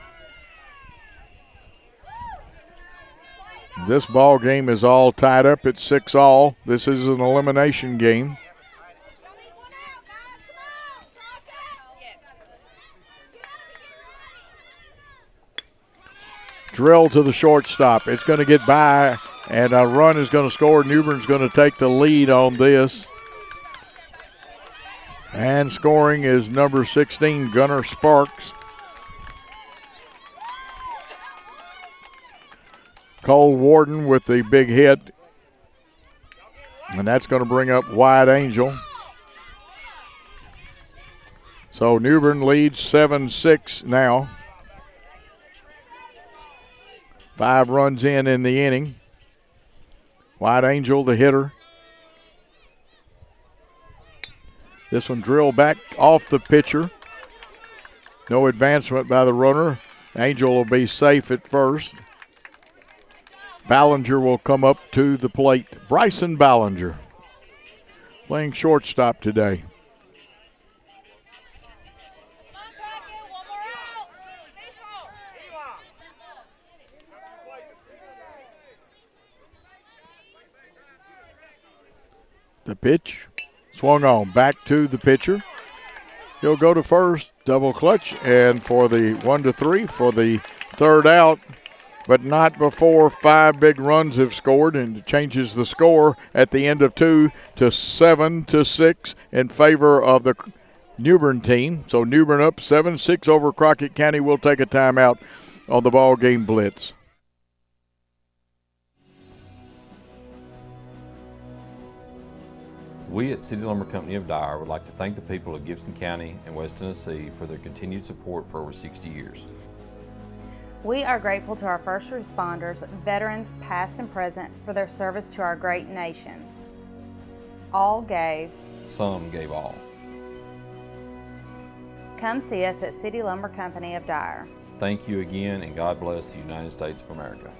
[SPEAKER 2] This ball game is all tied up at 6-all. This is an elimination game. Drill to the shortstop. It's going to get by, and a run is going to score. Newbern's going to take the lead on this. And scoring is number 16, Gunnar Sparks. Cole Warden with the big hit. And that's going to bring up Wyatt Angel. So Newbern leads 7-6 now. 5 runs in the inning. Wyatt Angel, the hitter. This one drilled back off the pitcher. No advancement by the runner. Angel will be safe at first. Ballinger will come up to the plate. Bryson Ballinger playing shortstop today. The pitch swung on. Back to the pitcher. He'll go to first. Double clutch. And for the 1-3 for the 3rd out. But not before 5 big runs have scored, and changes the score at the end of 2 to 7-6 in favor of the Newbern team. So Newbern up 7-6 over Crockett County. We'll take a timeout on the BallGame Blitz.
[SPEAKER 8] We at City Lumber Company of Dyer would like to thank the people of Gibson County and West Tennessee for their continued support for over 60 years.
[SPEAKER 9] We are grateful to our first responders, veterans past and present, for their service to our great nation. All gave.
[SPEAKER 8] Some gave all.
[SPEAKER 9] Come see us at City Lumber Company of Dyer.
[SPEAKER 8] Thank you again, and God bless the United States of America.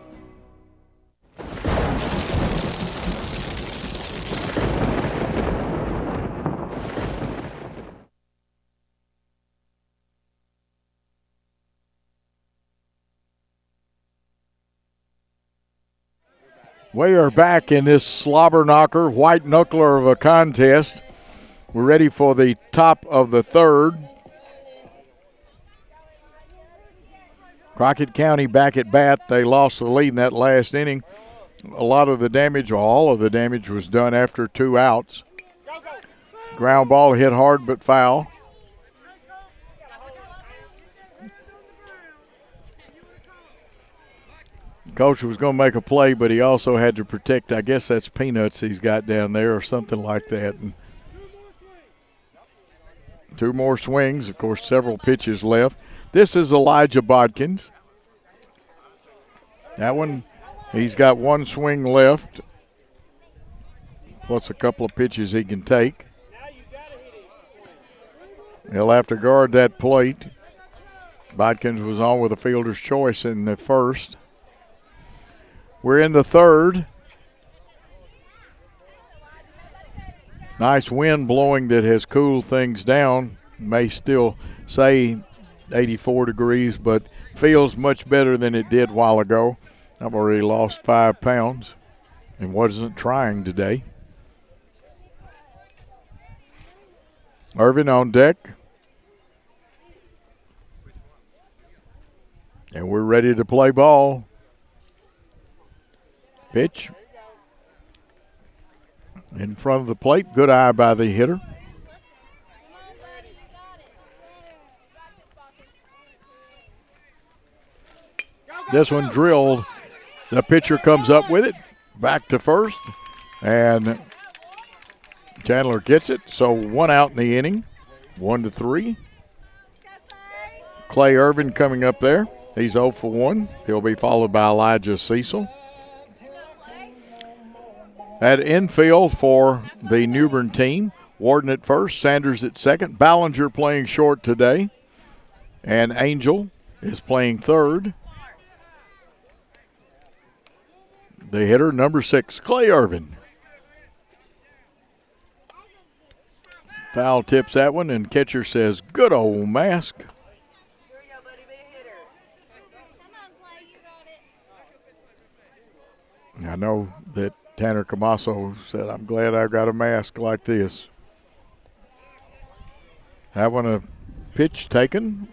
[SPEAKER 2] We are back in this slobber knocker, white knuckler of a contest. We're ready for the top of the third. Crockett County back at bat. They lost the lead in that last inning. A lot of the damage, or all of the damage, was done after 2 outs. Ground ball hit hard but foul. Coach was going to make a play, but he also had to protect, I guess that's peanuts he's got down there or something like that. And 2 more swings, of course, several pitches left. This is Elijah Bodkins. That one, he's got 1 swing left. Plus a couple of pitches he can take. He'll have to guard that plate. Bodkins was on with a fielder's choice in the first. We're in the third. Nice wind blowing that has cooled things down. May still say 84 degrees, but feels much better than it did a while ago. I've already lost 5 pounds and wasn't trying today. Irvin on deck. And we're ready to play ball. Pitch in front of the plate. Good eye by the hitter. This one drilled. The pitcher comes up with it. Back to first. And Chandler gets it. So 1 out in the inning. 1-3. Clay Irvin coming up there. He's 0 for 1. He'll be followed by Elijah Cecil. At infield for the Newbern team, Warden at first, Sanders at second, Ballinger playing short today, and Angel is playing third. The hitter, number 6, Clay Irvin. Foul tips that one, and catcher says, good old mask.
[SPEAKER 5] Here we go, buddy. Be a hitter. Come on, Clay. You got it.
[SPEAKER 2] I know that Tanner Camasso said, I'm glad I got a mask like this. Having a pitch taken.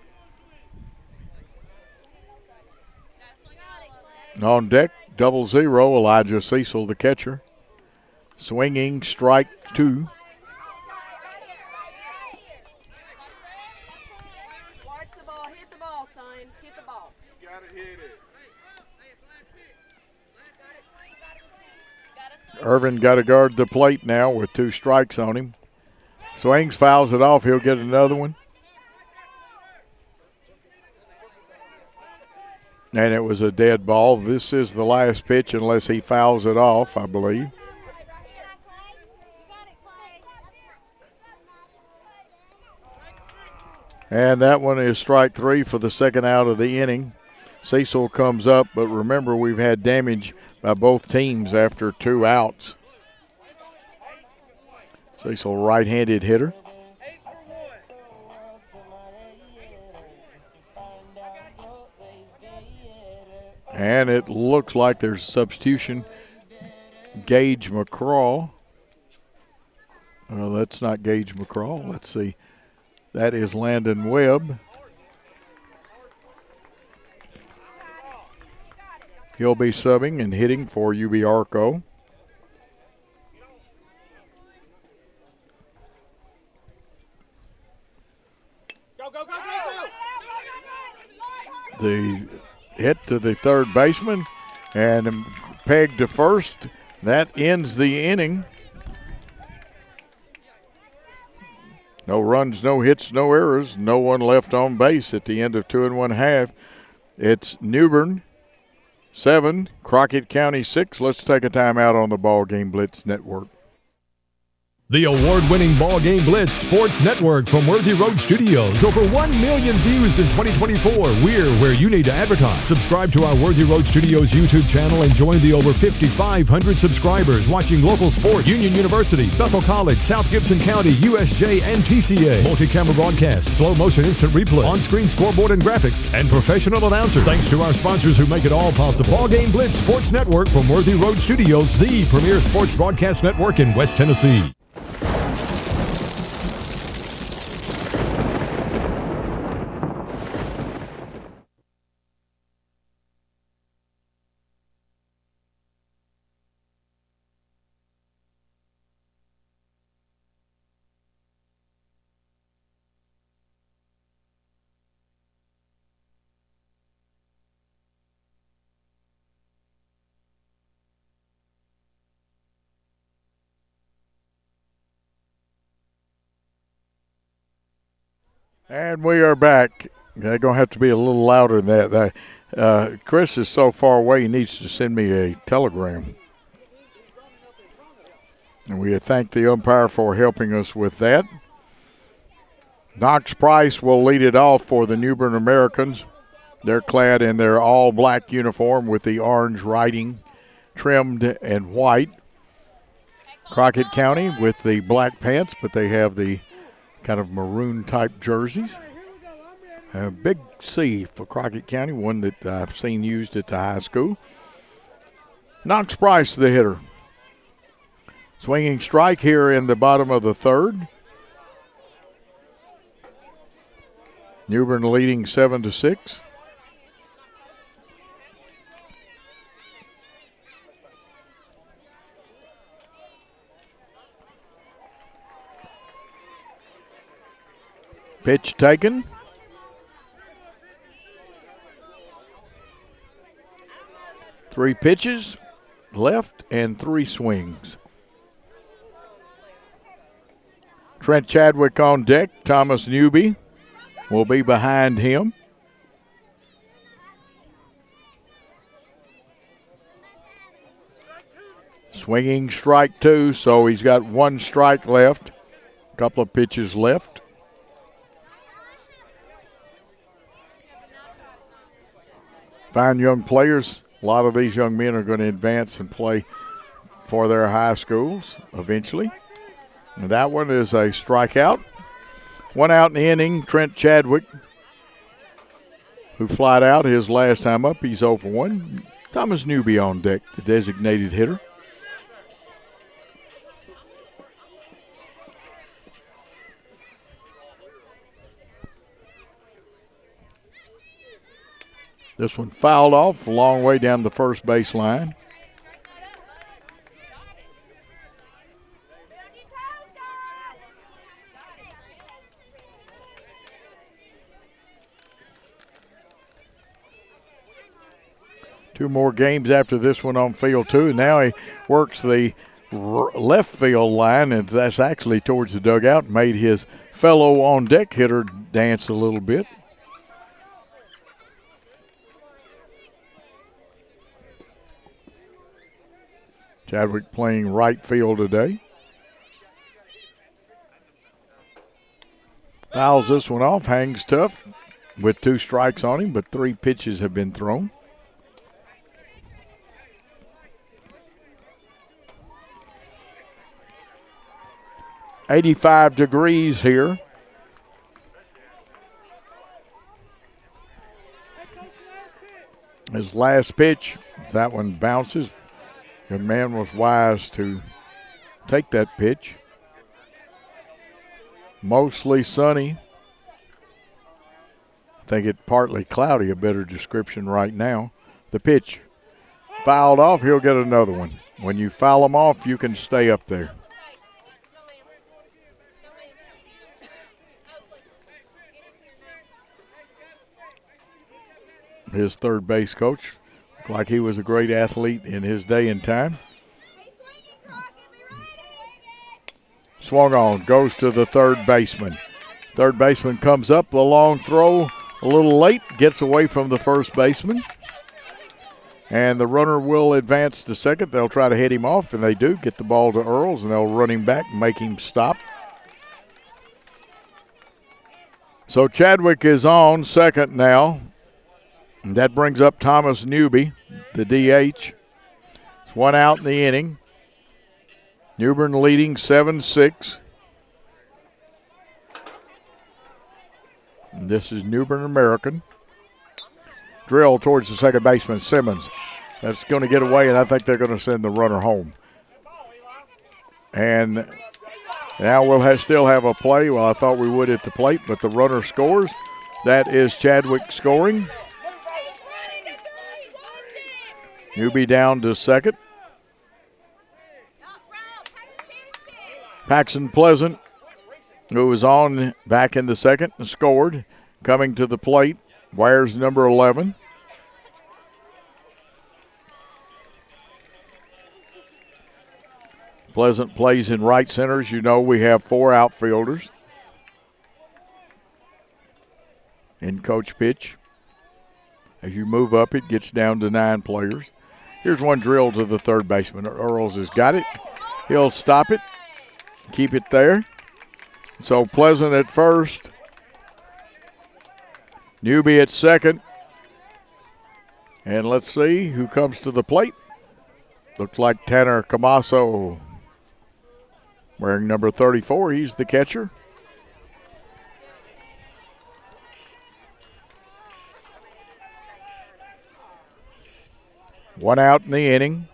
[SPEAKER 2] On deck, 0-0, Elijah Cecil, the catcher. Swinging, strike 2.
[SPEAKER 5] Watch the ball. Hit the ball, son. Hit the ball.
[SPEAKER 3] You gotta hit it.
[SPEAKER 2] Irvin got to guard the plate now with 2 strikes on him. Swings, fouls it off. He'll get another one. And it was a dead ball. This is the last pitch unless he fouls it off, I believe. And that one is strike 3 for the second out of the inning. Cecil comes up, but remember we've had damage by both teams after 2 outs. Cecil, right-handed hitter. And it looks like there's a substitution. Gage McCraw. Well, that's not Gage McCraw. Let's see. That is Landon Webb. He'll be subbing and hitting for UB Arco. The hit to the third baseman and pegged to first. That ends the inning. No runs, no hits, no errors, no one left on base at the end of 2 1/2. It's Newbern 7, Crockett County 6. Let's take a timeout on the BallGame Blitz Network.
[SPEAKER 1] The award-winning BallGame Blitz Sports Network from Worthy Road Studios. Over 1 million views in 2024. We're where you need to advertise. Subscribe to our Worthy Road Studios YouTube channel and join the over 5,500 subscribers watching local sports, Union University, Bethel College, South Gibson County, USJ, and TCA. Multi-camera broadcasts, slow motion instant replay, on-screen scoreboard and graphics, and professional announcers. Thanks to our sponsors who make it all possible. BallGame Blitz Sports Network from Worthy Road Studios, the premier sports broadcast network in West Tennessee.
[SPEAKER 2] And we are back. They're going to have to be a little louder than that. Chris is so far away, he needs to send me a telegram. And we thank the umpire for helping us with that. Knox Price will lead it off for the Newbern Americans. They're clad in their all-black uniform with the orange writing trimmed and white. Crockett County with the black pants, but they have the kind of maroon-type jerseys. A big C for Crockett County, one that I've seen used at the high school. Knox Price, the hitter. Swinging strike here in the bottom of the third. Newbern leading 7-6. Pitch taken. Three pitches left and three swings. Trent Chadwick on deck. Thomas Newby will be behind him. Swinging strike two, so he's got one strike left. A couple of pitches left. Fine young players. A lot of these young men are going to advance and play for their high schools eventually. And that one is a strikeout. One out in the inning, Trent Chadwick, who flied out his last time up. He's 0 for 1. Thomas Newby on deck, the designated hitter. This one fouled off a long way down the first base line. Two more games after this one on field two. Now he works the left field line, and that's actually towards the dugout. Made his fellow on deck hitter dance a little bit. Chadwick playing right field today. Fouls this one off, hangs tough with 2 strikes on him, but 3 pitches have been thrown. "85 degrees here. His last pitch, that one bounces. The man was wise to take that pitch. Mostly sunny. I think it partly cloudy, a better description right now. The pitch fouled off, he'll get another one. When you foul them off, you can stay up there. His third base coach, looked like he was a great athlete in his day and time. Swung on, goes to the third baseman. Third baseman comes up, the long throw, a little late, gets away from the first baseman. And the runner will advance to second. They'll try to hit him off, and they do get the ball to Earls, and they'll run him back and make him stop. So Chadwick is on second now. And that brings up Thomas Newby, the DH. It's one out in the inning. Newbern leading 7-6. And this is Newbern American. Drill towards the second baseman, Simmons. That's going to get away, and I think they're going to send the runner home. And now we'll still have a play. Well, I thought we would at the plate, but the runner scores. That is Chadwick scoring. Newby down to second. Paxton Pleasant, who was on back in the second and scored, coming to the plate. Wires number 11. Pleasant plays in right center. As you know, we have 4 outfielders in coach pitch. As you move up, it gets down to 9 players. Here's one drill to the third baseman. Earls has got it. He'll stop it, keep it there. So Pleasant at first. Newby at second. And let's see who comes to the plate. Looks like Tanner Camaso wearing number 34. He's the catcher. One out in the inning.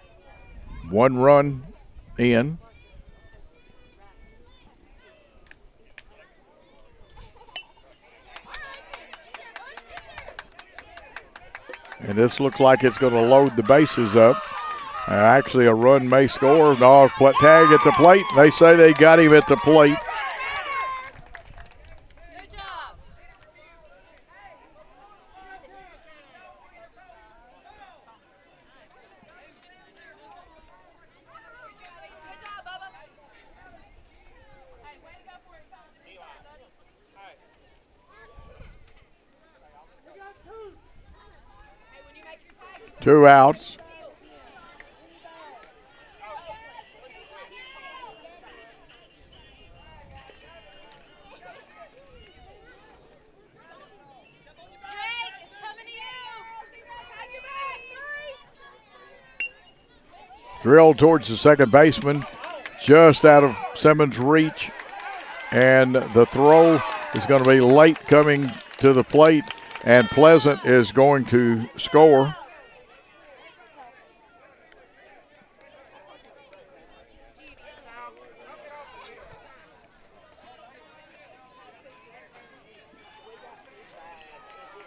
[SPEAKER 2] 1 run in. And this looks like it's going to load the bases up. Actually, a run may score. No, tag at the plate. They say they got him at the plate. Two outs. Drilled towards the second baseman, just out of Simmons' reach. And the throw is going to be late coming to the plate, and Pleasant is going to score.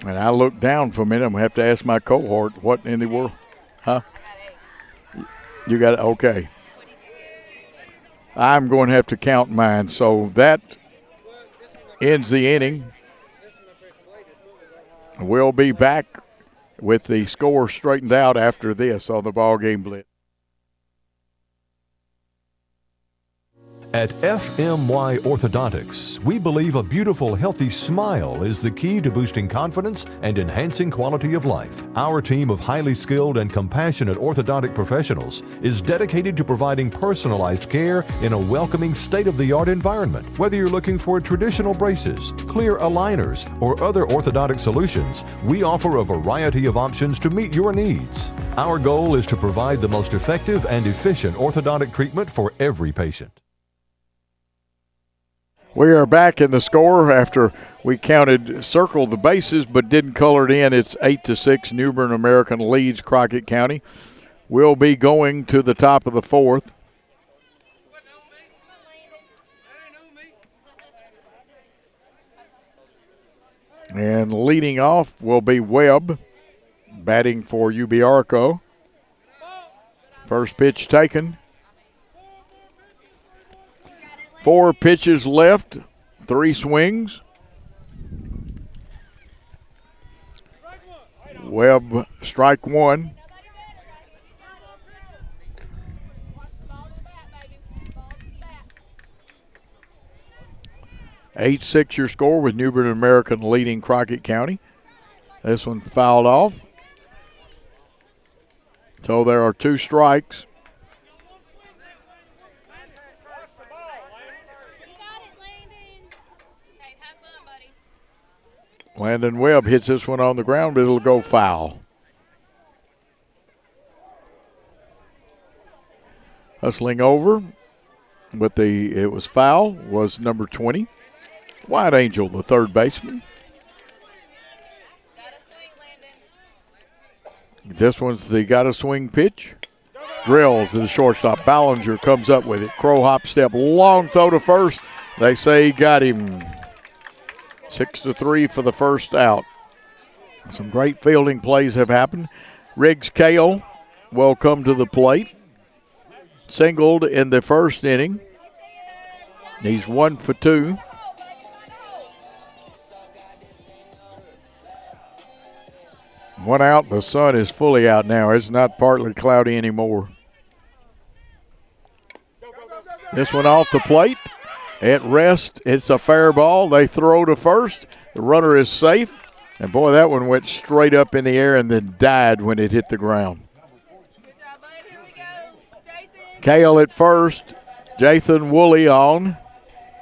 [SPEAKER 2] And I look down for a minute. I'm going to have to ask my cohort, what in the world? Huh? You got it? Okay. I'm going to have to count mine. So that ends the inning. We'll be back with the score straightened out after this on the BallGame Blitz.
[SPEAKER 1] At FMY Orthodontics, we believe a beautiful, healthy smile is the key to boosting confidence and enhancing quality of life. Our team of highly skilled and compassionate orthodontic professionals is dedicated to providing personalized care in a welcoming, state-of-the-art environment. Whether you're looking for traditional braces, clear aligners, or other orthodontic solutions, we offer a variety of options to meet your needs. Our goal is to provide the most effective and efficient orthodontic treatment for every patient.
[SPEAKER 2] We are back in the score after we circled the bases but didn't color it in. It's 8-6. Newbern American leads Crockett County. We'll be going to the top of the fourth. And leading off will be Webb, batting for UB Arco. First pitch taken. 4 pitches left, 3 swings. Webb, strike 1. 8-6 your score with Newbern American leading Crockett County. This one fouled off. So there are 2 strikes. Landon Webb hits this one on the ground, but it'll go foul. Hustling over, but it was foul, was number 20. White Angel, the third baseman. This one's the gotta swing pitch. Drill to the shortstop. Ballinger comes up with it. Crow hop step, long throw to first. They say he got him. 6-3 for the first out. Some great fielding plays have happened. Riggs Kale will come to the plate. Singled in the first inning. He's 1 for 2. One out. The sun is fully out now. It's not partly cloudy anymore. This one off the plate. At rest, it's a fair ball. They throw to first. The runner is safe. And, boy, that one went straight up in the air and then died when it hit the ground. Kale at first. Jathan Woolley on.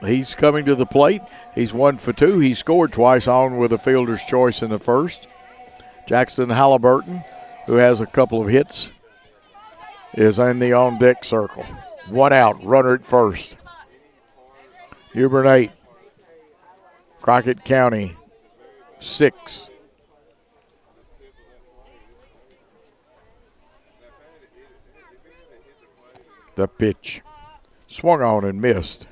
[SPEAKER 2] He's coming to the plate. He's 1 for 2. He scored twice on with a fielder's choice in the first. Jackson Halliburton, who has a couple of hits, is in the on-deck circle. 1 out, runner at first. Newbern 8, Crockett County 6. The pitch. Swung on and missed.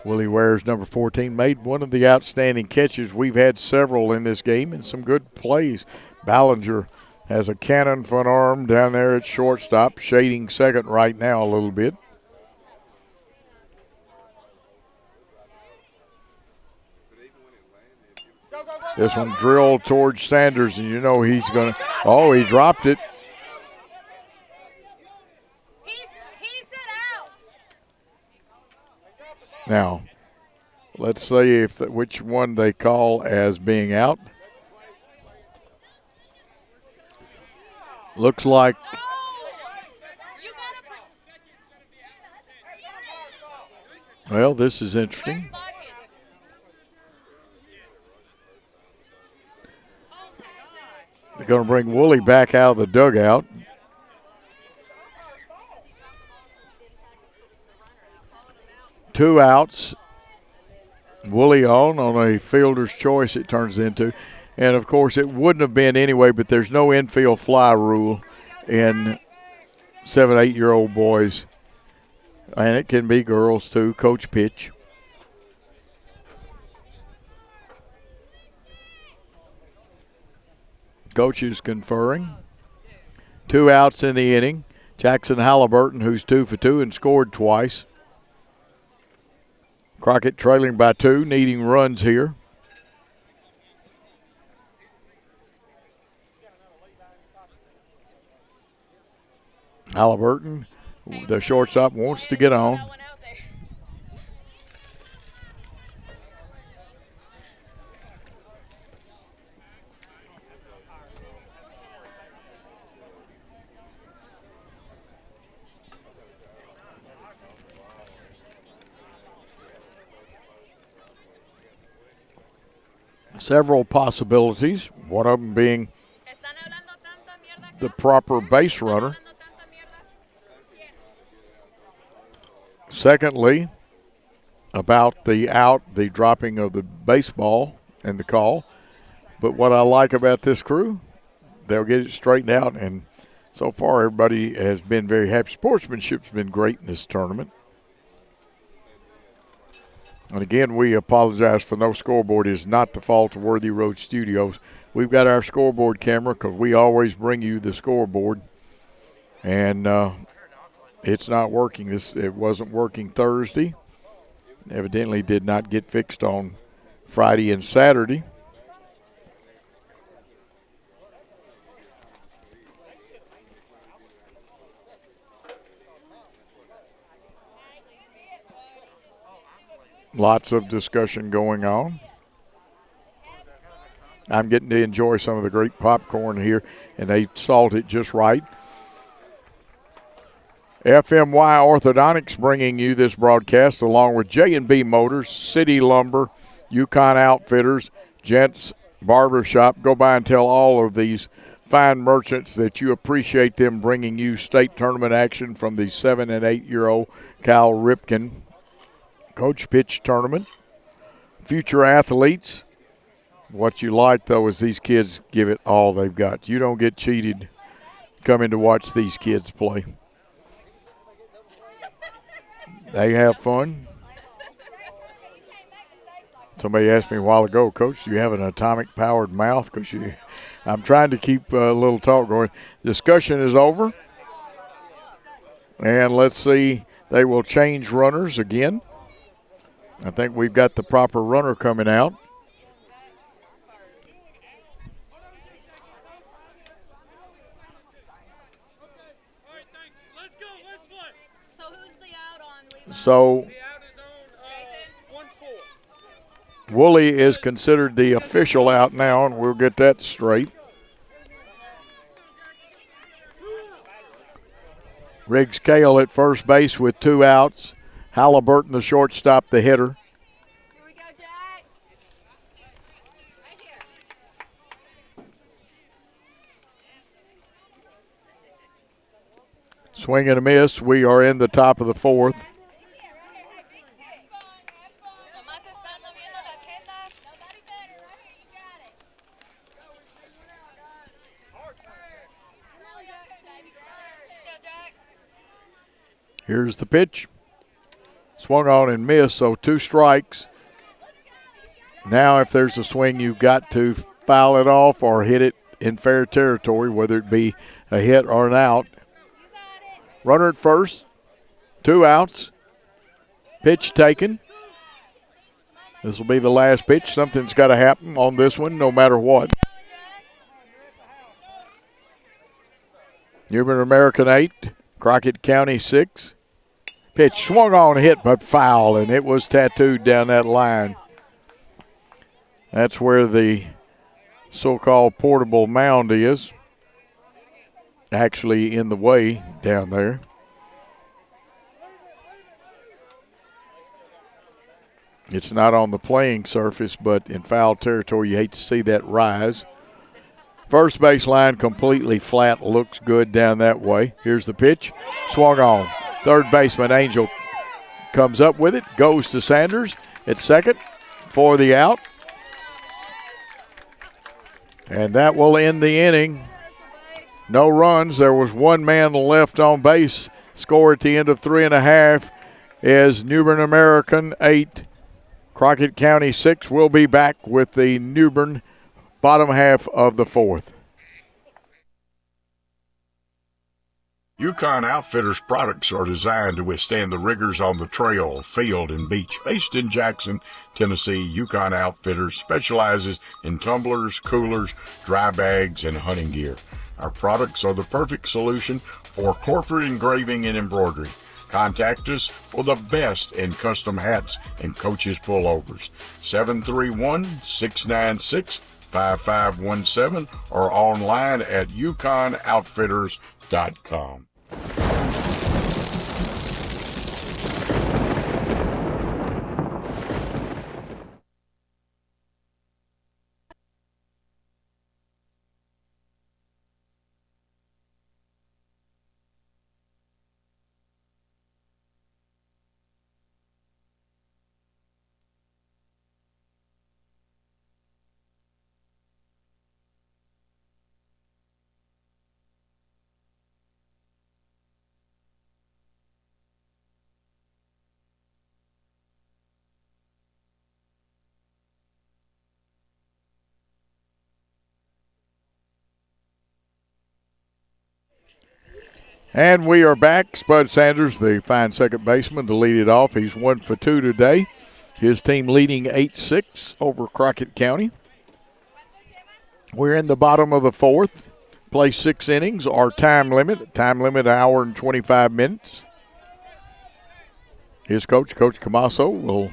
[SPEAKER 2] Willie Wares, number 14, made one of the outstanding catches. We've had several in this game and some good plays. Ballinger has a cannon front arm down there at shortstop, shading second right now a little bit. This one drilled towards Sanders, and you know he's going to – oh, he dropped it. Now, let's see which one they call as being out. Looks like – well, this is interesting. They're going to bring Woolley back out of the dugout. Two outs. Woolley on a fielder's choice it turns into. And, of course, it wouldn't have been anyway, but there's no infield fly rule in 7, 8-year-old boys. And it can be girls, too. Coach pitch. Coach is conferring. 2 outs in the inning. Jackson Halliburton, who's 2 for 2 and scored twice. Crockett trailing by 2, needing runs here. Halliburton, the shortstop, wants to get on. Several possibilities, one of them being the proper base runner. Secondly, about the dropping of the baseball and the call. But what I like about this crew, they'll get it straightened out, and so far everybody has been very happy. Sportsmanship's been great in this tournament. And again, we apologize for no scoreboard. It is not the fault of Worthy Road Studios. We've got our scoreboard camera because we always bring you the scoreboard. And it's not working. It wasn't working Thursday. Evidently did not get fixed on Friday and Saturday. Lots of discussion going on. I'm getting to enjoy some of the great popcorn here, and they salt it just right. FMY Orthodontics bringing you this broadcast along with J&B Motors, City Lumber, Yukon Outfitters, Gents Barbershop. Go by and tell all of these fine merchants that you appreciate them bringing you state tournament action from the 7- and 8-year-old Cal Ripken Coach Pitch Tournament. Future athletes. What you like, though, is these kids give it all they've got. You don't get cheated coming to watch these kids play. They have fun. Somebody asked me a while ago, Coach, do you have an atomic-powered mouth? Because I'm trying to keep a little talk going. Discussion is over. And let's see, they will change runners again. I think we've got the proper runner coming out. So Woolley is considered the official out now, and we'll get that straight. Riggs Cale at first base with 2 outs. Halliburton, the shortstop, the hitter.
[SPEAKER 5] Here we go, Jack. Right here.
[SPEAKER 2] Swing and a miss. We are in the top of the 4th. Here's the pitch. Swung on and missed, so 2 strikes. Now if there's a swing, you've got to foul it off or hit it in fair territory, whether it be a hit or an out. Runner at first, 2 outs. Pitch taken. This will be the last pitch. Something's got to happen on this one, no matter what. Newbern American 8, Crockett County 6. Pitch swung on, hit, but foul, and it was tattooed down that line. That's where the so-called portable mound is. Actually in the way down there. It's not on the playing surface, but in foul territory, you hate to see that rise. First base line completely flat, looks good down that way. Here's the pitch, swung on. Third baseman Angel comes up with it, goes to Sanders at second for the out. And that will end the inning. No runs. There was 1 man left on base. Score at the end of 3.5 is Newbern American 8, Crockett County 6. We'll be back with the Newbern bottom half of the 4th.
[SPEAKER 3] Yukon Outfitters products are designed to withstand the rigors on the trail, field, and beach. Based in Jackson, Tennessee, Yukon Outfitters specializes in tumblers, coolers, dry bags, and hunting gear. Our products are the perfect solution for corporate engraving and embroidery. Contact us for the best in custom hats and coaches pullovers. 731-696-5517 or online at yukonoutfitters.com.
[SPEAKER 2] And we are back. Spud Sanders, the fine second baseman, to lead it off. He's 1 for 2 today. His team leading 8-6 over Crockett County. We're in the bottom of the 4th. Play 6 innings. Our time limit an hour and 25 minutes. His coach, Coach Camasso, will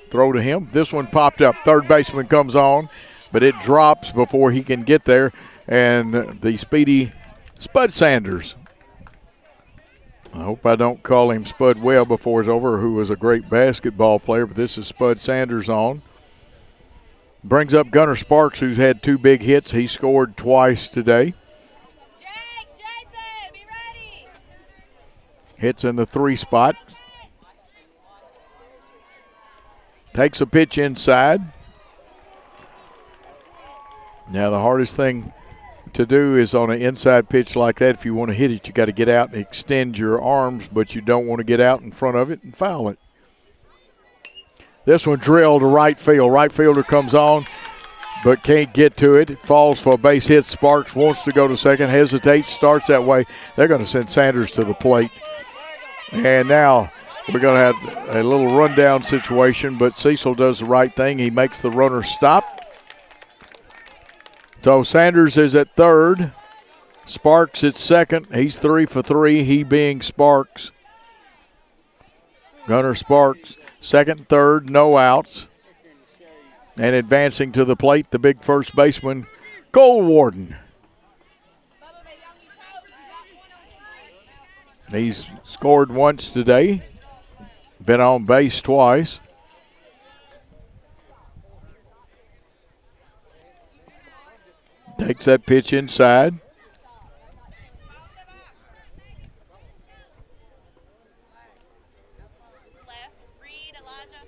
[SPEAKER 2] throw to him. This one popped up. Third baseman comes on, but it drops before he can get there. And the speedy Spud Sanders. I hope I don't call him Spud Webb before it's over, who was a great basketball player, but this is Spud Sanders on. Brings up Gunnar Sparks, who's had 2 big hits. He scored twice today.
[SPEAKER 5] Jason, be ready.
[SPEAKER 2] Hits in the 3 spot. Takes a pitch inside. Now the hardest thing to do is on an inside pitch like that, if you want to hit it, you got to get out and extend your arms, but you don't want to get out in front of it and foul it. This one drilled to right field. Right fielder comes on, but can't get to it. It falls for a base hit. Sparks wants to go to second, hesitates, starts that way. They're going to send Sanders to the plate. And now we're going to have a little rundown situation, but Cecil does the right thing. He makes the runner stop. So Sanders is at third. Sparks at second. He's 3 for 3, he being Sparks. Gunnar Sparks, second, third, no outs. And advancing to the plate, the big first baseman, Cole Warden. He's scored once today, been on base twice. Takes that pitch inside.
[SPEAKER 5] Left, read, Elijah.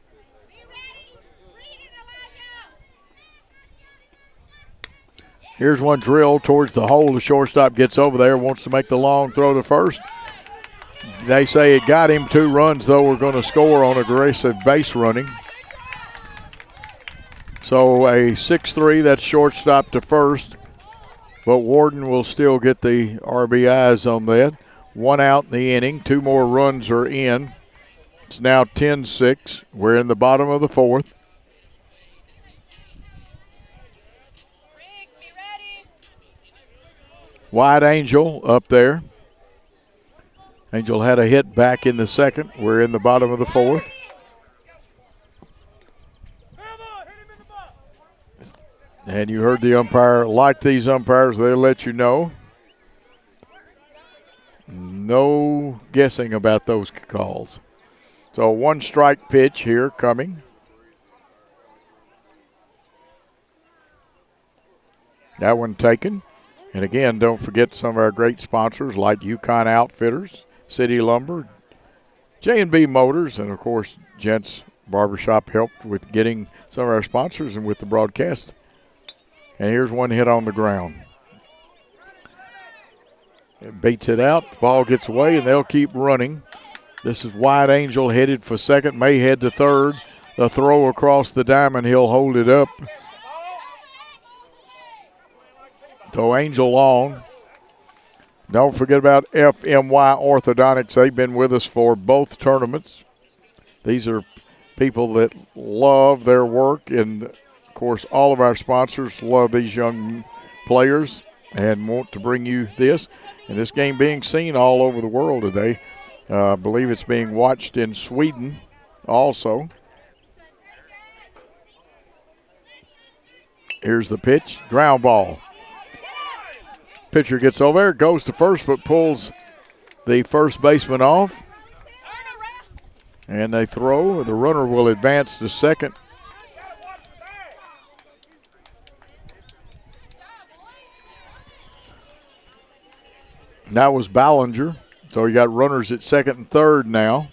[SPEAKER 5] Be ready. Read it, Elijah.
[SPEAKER 2] Here's one drill towards the hole. The shortstop gets over there, wants to make the long throw to first. They say it got him 2 runs, though. We're going to score on aggressive base running. So a 6-3, that's shortstop to first. But Warden will still get the RBIs on that. 1 out in the inning. 2 more runs are in. It's now 10-6. We're in the bottom of the 4th.
[SPEAKER 5] Riggs, be ready.
[SPEAKER 2] Wide Angel up there. Angel had a hit back in the 2nd. We're in the bottom of the 4th. And you heard the umpire. Like these umpires, they'll let you know. No guessing about those calls. So 1 strike pitch here coming. That one taken. And again, don't forget some of our great sponsors like Yukon Outfitters, City Lumber, J&B Motors, and of course, Gents Barbershop helped with getting some of our sponsors and with the broadcast. And here's one hit on the ground. It beats it out. The ball gets away, and they'll keep running. This is Wide Angel headed for second. May head to third. The throw across the diamond. He'll hold it up. So Angel on. Don't forget about FMY Orthodontics. They've been with us for both tournaments. These are people that love their work, and of course, all of our sponsors love these young players and want to bring you this. And this game being seen all over the world today. I believe it's being watched in Sweden also. Here's the pitch. Ground ball. Pitcher gets over there, goes to first, but pulls the first baseman off. And they throw. The runner will advance to second. That was Ballinger. So you got runners at second and third now.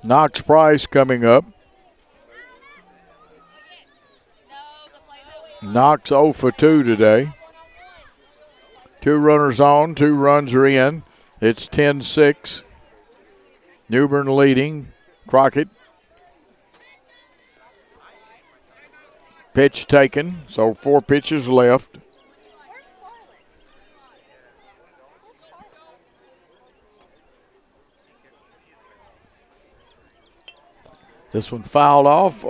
[SPEAKER 2] Knox Price coming up. Knox 0 for 2 today. 2 runners on, 2 runs are in. It's 10-6. Newbern leading. Crockett. Pitch taken, so 4 pitches left. This one fouled off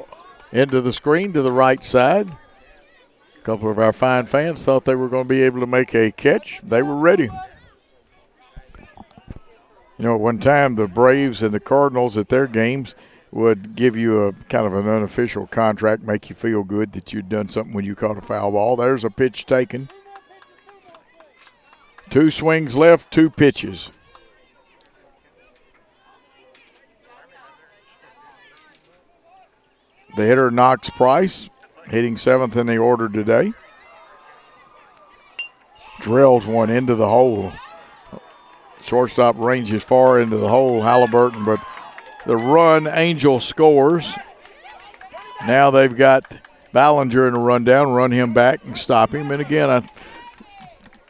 [SPEAKER 2] into the screen to the right side. A couple of our fine fans thought they were going to be able to make a catch. They were ready. You know, at one time the Braves and the Cardinals at their games would give you a kind of an unofficial contract, make you feel good that you'd done something when you caught a foul ball. There's a pitch taken. 2 swings left, 2 pitches. The hitter, Knox Price, hitting 7th in the order today. Drills one into the hole. Shortstop ranges far into the hole, Halliburton, but the run, Angel scores. Now they've got Ballinger in a rundown, run him back and stop him. And again,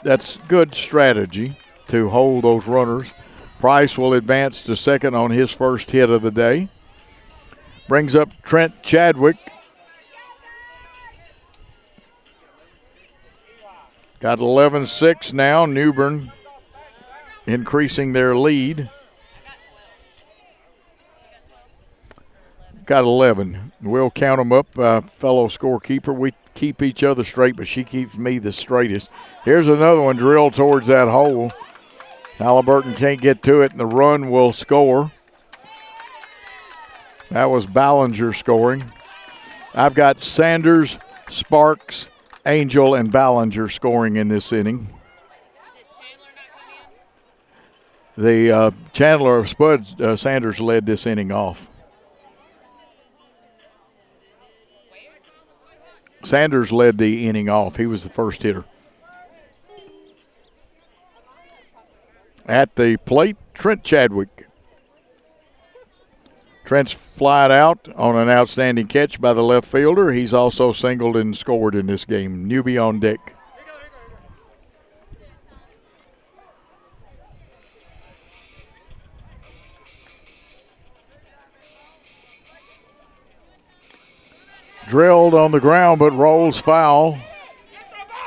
[SPEAKER 2] that's good strategy to hold those runners. Price will advance to second on his first hit of the day. Brings up Trent Chadwick. Got 11-6 now. Newbern increasing their lead. Got 11. We'll count them up. Fellow scorekeeper, we keep each other straight, but she keeps me the straightest. Here's another one drilled towards that hole. Halliburton can't get to it, and the run will score. That was Ballinger scoring. I've got Sanders, Sparks, Angel, and Ballinger scoring in this inning. The Chandler of Spud, Sanders led this inning off. Sanders led the inning off. He was the first hitter. At the plate, Trent Chadwick. Trent's flied out on an outstanding catch by the left fielder. He's also singled and scored in this game. Newby on deck. Drilled on the ground but rolls foul.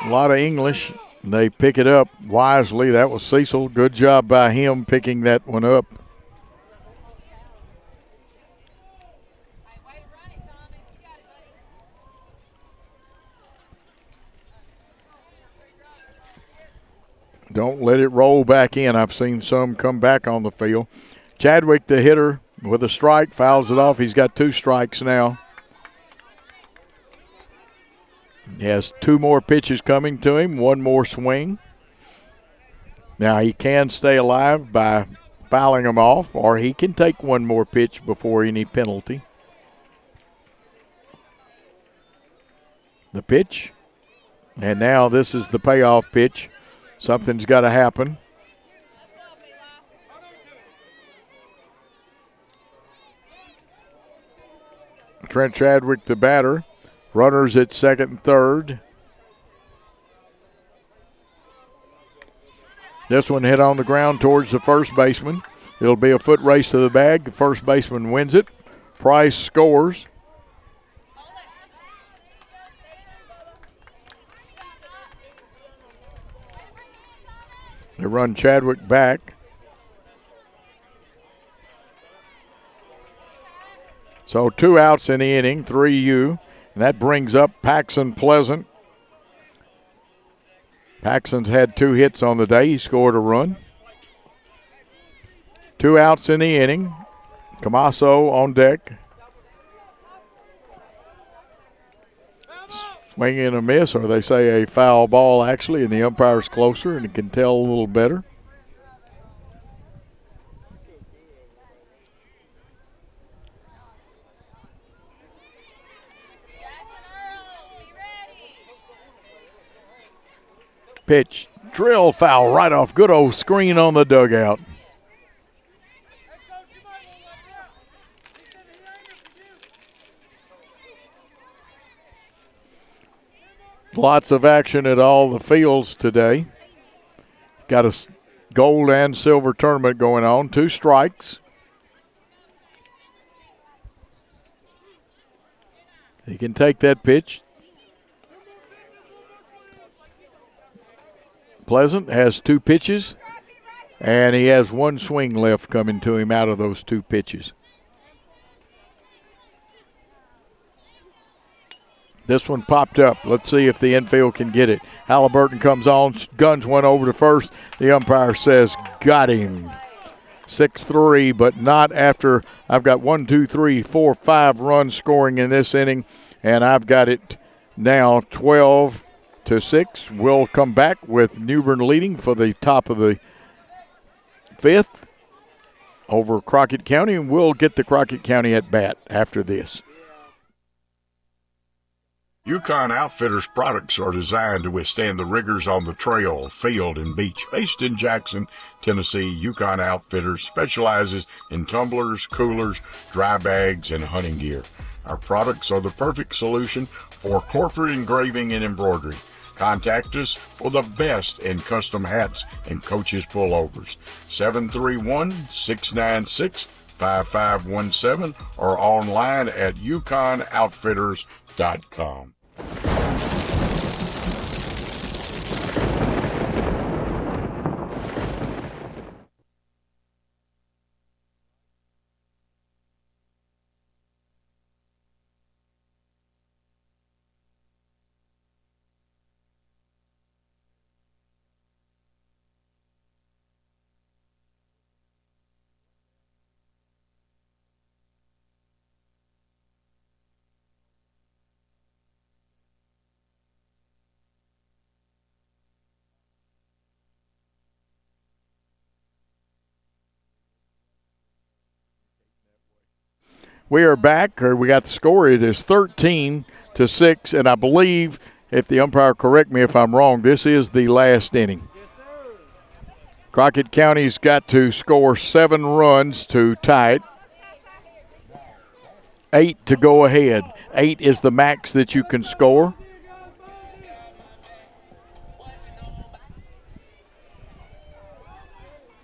[SPEAKER 2] A lot of English. They pick it up wisely. That was Cecil. Good job by him picking that one up. Don't let it roll back in. I've seen some come back on the field. Chadwick, the hitter, with a strike, fouls it off. He's got 2 strikes now. He has 2 more pitches coming to him, 1 more swing. Now he can stay alive by fouling him off, or he can take 1 more pitch before any penalty. The pitch, and now this is the payoff pitch. Something's got to happen. Trent Chadwick, the batter. Runners at second and third. This one hit on the ground towards the first baseman. It'll be a foot race to the bag. The first baseman wins it. Price scores. They run Chadwick back. So 2 outs in the inning, 3-U. And that brings up Paxson Pleasant. Paxson's had 2 hits on the day. He scored a run. 2 outs in the inning. Camasso on deck. Swing and a miss, or they say a foul ball actually, and the umpire's closer and can tell a little better. Pitch, drill foul right off. Good old screen on the dugout. Lots of action at all the fields today. Got a gold and silver tournament going on. 2 strikes. He can take that pitch. Pleasant has 2 pitches, and he has 1 swing left coming to him out of those 2 pitches. This one popped up. Let's see if the infield can get it. Halliburton comes on, guns one over to first. The umpire says, got him. 6-3, but not after I've got 1, 2, 3, 4, 5 runs scoring in this inning, and I've got it now 12-6. We'll come back with Newbern leading for the top of the 5th over Crockett County, and we'll get the Crockett County at bat after this.
[SPEAKER 3] Yukon Outfitters products are designed to withstand the rigors on the trail, field, and beach. Based in Jackson, Tennessee, Yukon Outfitters specializes in tumblers, coolers, dry bags, and hunting gear. Our products are the perfect solution for corporate engraving and embroidery. Contact us for the best in custom hats and coaches pullovers. 731-696-5517 or online at yukonoutfitters.com.
[SPEAKER 2] We are back, or we got the score. It is 13-6, and I believe, if the umpire correct me if I'm wrong, this is the last inning. Crockett County's got to score 7 runs to tie it. 8 to go ahead. 8 is the max that you can score.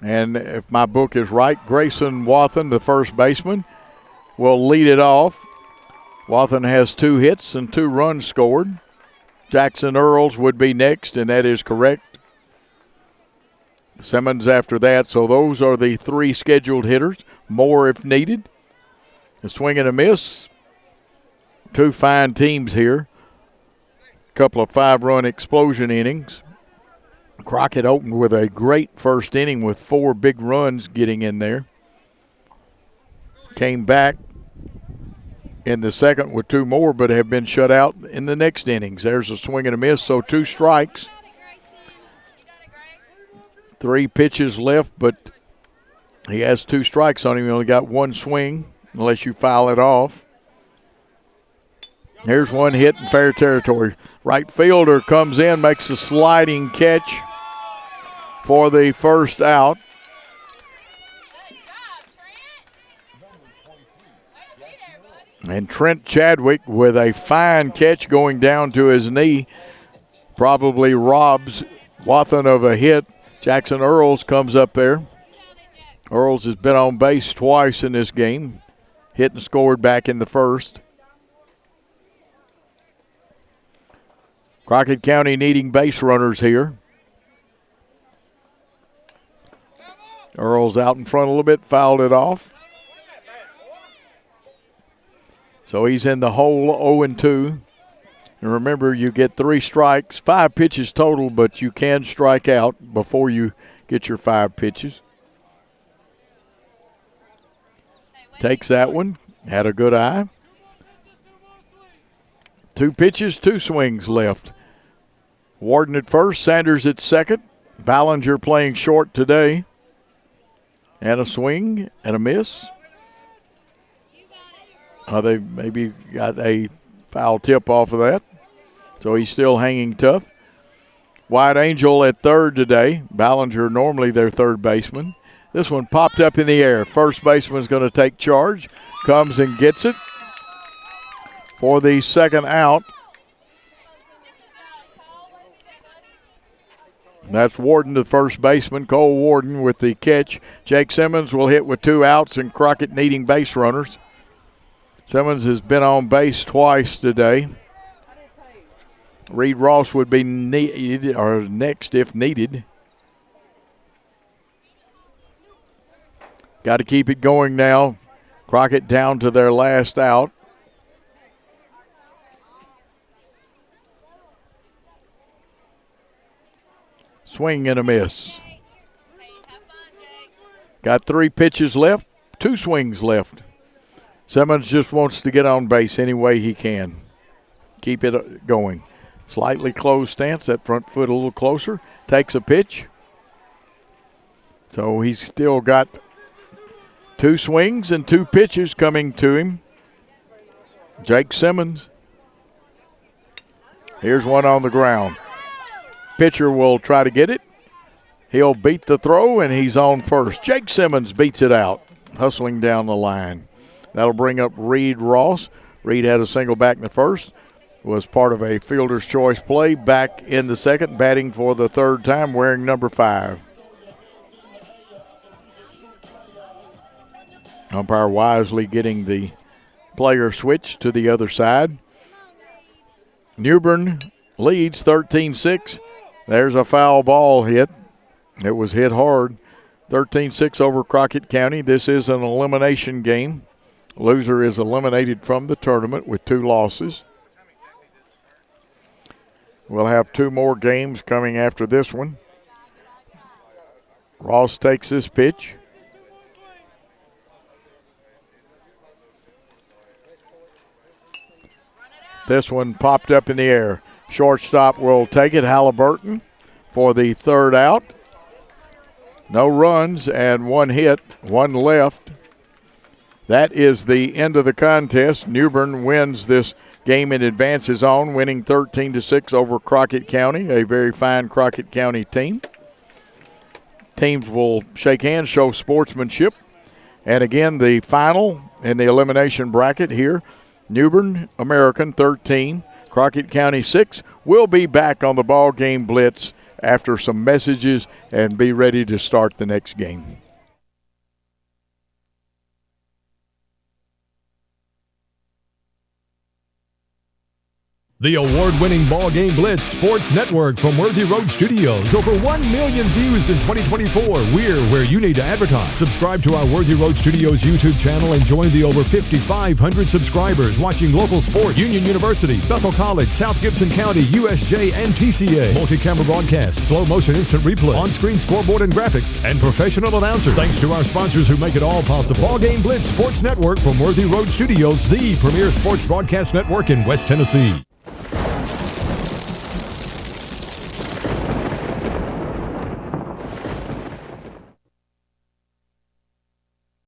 [SPEAKER 2] And if my book is right, Grayson Wathen, the first baseman, will lead it off. Wathen has 2 hits and 2 runs scored. Jackson Earls would be next, and that is correct. Simmons after that. So those are the 3 scheduled hitters. More if needed. A swing and a miss. 2 fine teams here. A couple of 5-run explosion innings. Crockett opened with a great first inning with 4 big runs getting in there. Came back in the second with 2 more, but have been shut out in the next innings. There's a swing and a miss, so 2 strikes. 3 pitches left, but he has 2 strikes on him. He only got 1 swing, unless you foul it off. Here's one hit in fair territory. Right fielder comes in, makes a sliding catch for the first out. And Trent Chadwick with a fine catch going down to his knee probably robs Wathen of a hit. Jackson Earls comes up there. Earls has been on base twice in this game. Hit and scored back in the first. Crockett County needing base runners here. Earls out in front a little bit, fouled it off. So he's in the hole 0-2. And remember, you get 3 strikes, 5 pitches total, but you can strike out before you get your 5 pitches. Takes that one, had a good eye. 2 pitches, 2 swings left. Warden at first, Sanders at second. Ballinger playing short today. And a swing and a miss. They maybe got a foul tip off of that. So he's still hanging tough. Wyatt Angel at third today. Ballinger normally their third baseman. This one popped up in the air. First baseman's going to take charge. Comes and gets it for the second out. That's Warden, the first baseman. Cole Warden with the catch. Jake Simmons will hit with 2 outs, and Crockett needing base runners. Simmons has been on base twice today. Reed Ross would be needed, or next if needed. Got to keep it going now. Crockett down to their last out. Swing and a miss. Got 3 pitches left, 2 swings left. Simmons just wants to get on base any way he can. Keep it going. Slightly closed stance, that front foot a little closer. Takes a pitch. So he's still got 2 swings and 2 pitches coming to him. Jake Simmons. Here's one on the ground. Pitcher will try to get it. He'll beat the throw, and he's on first. Jake Simmons beats it out, hustling down the line. That'll bring up Reed Ross. Reed had a single back in the first. Was part of a fielder's choice play back in the second, batting for the 3rd time, wearing number 5. Umpire wisely getting the player switch to the other side. Newbern leads 13-6. There's a foul ball hit. It was hit hard. 13-6 over Crockett County. This is an elimination game. Loser is eliminated from the tournament with 2 losses. We'll have 2 more games coming after this one. Ross takes this pitch. This one popped up in the air. Shortstop will take it. Halliburton for the 3rd out. No runs and 1 hit, 1 left. That is the end of the contest. Newbern wins this game and advances on, winning 13-6 over Crockett County, a very fine Crockett County team. Teams will shake hands, show sportsmanship. And again, the final in the elimination bracket here, Newbern American 13, Crockett County 6. We'll be back on the BallGame Blitz after some messages and be ready to start the next game.
[SPEAKER 1] The award-winning BallGame Blitz Sports Network from Worthy Road Studios. Over 1 million views in 2024. We're where you need to advertise. Subscribe to our Worthy Road Studios YouTube channel and join the over 5,500 subscribers watching local sports, Union University, Bethel College, South Gibson County, USJ, and TCA. Multi-camera broadcasts, slow motion instant replay, on-screen scoreboard and graphics, and professional announcers. Thanks to our sponsors who make it all possible. BallGame Blitz Sports Network from Worthy Road Studios, the premier sports broadcast network in West Tennessee.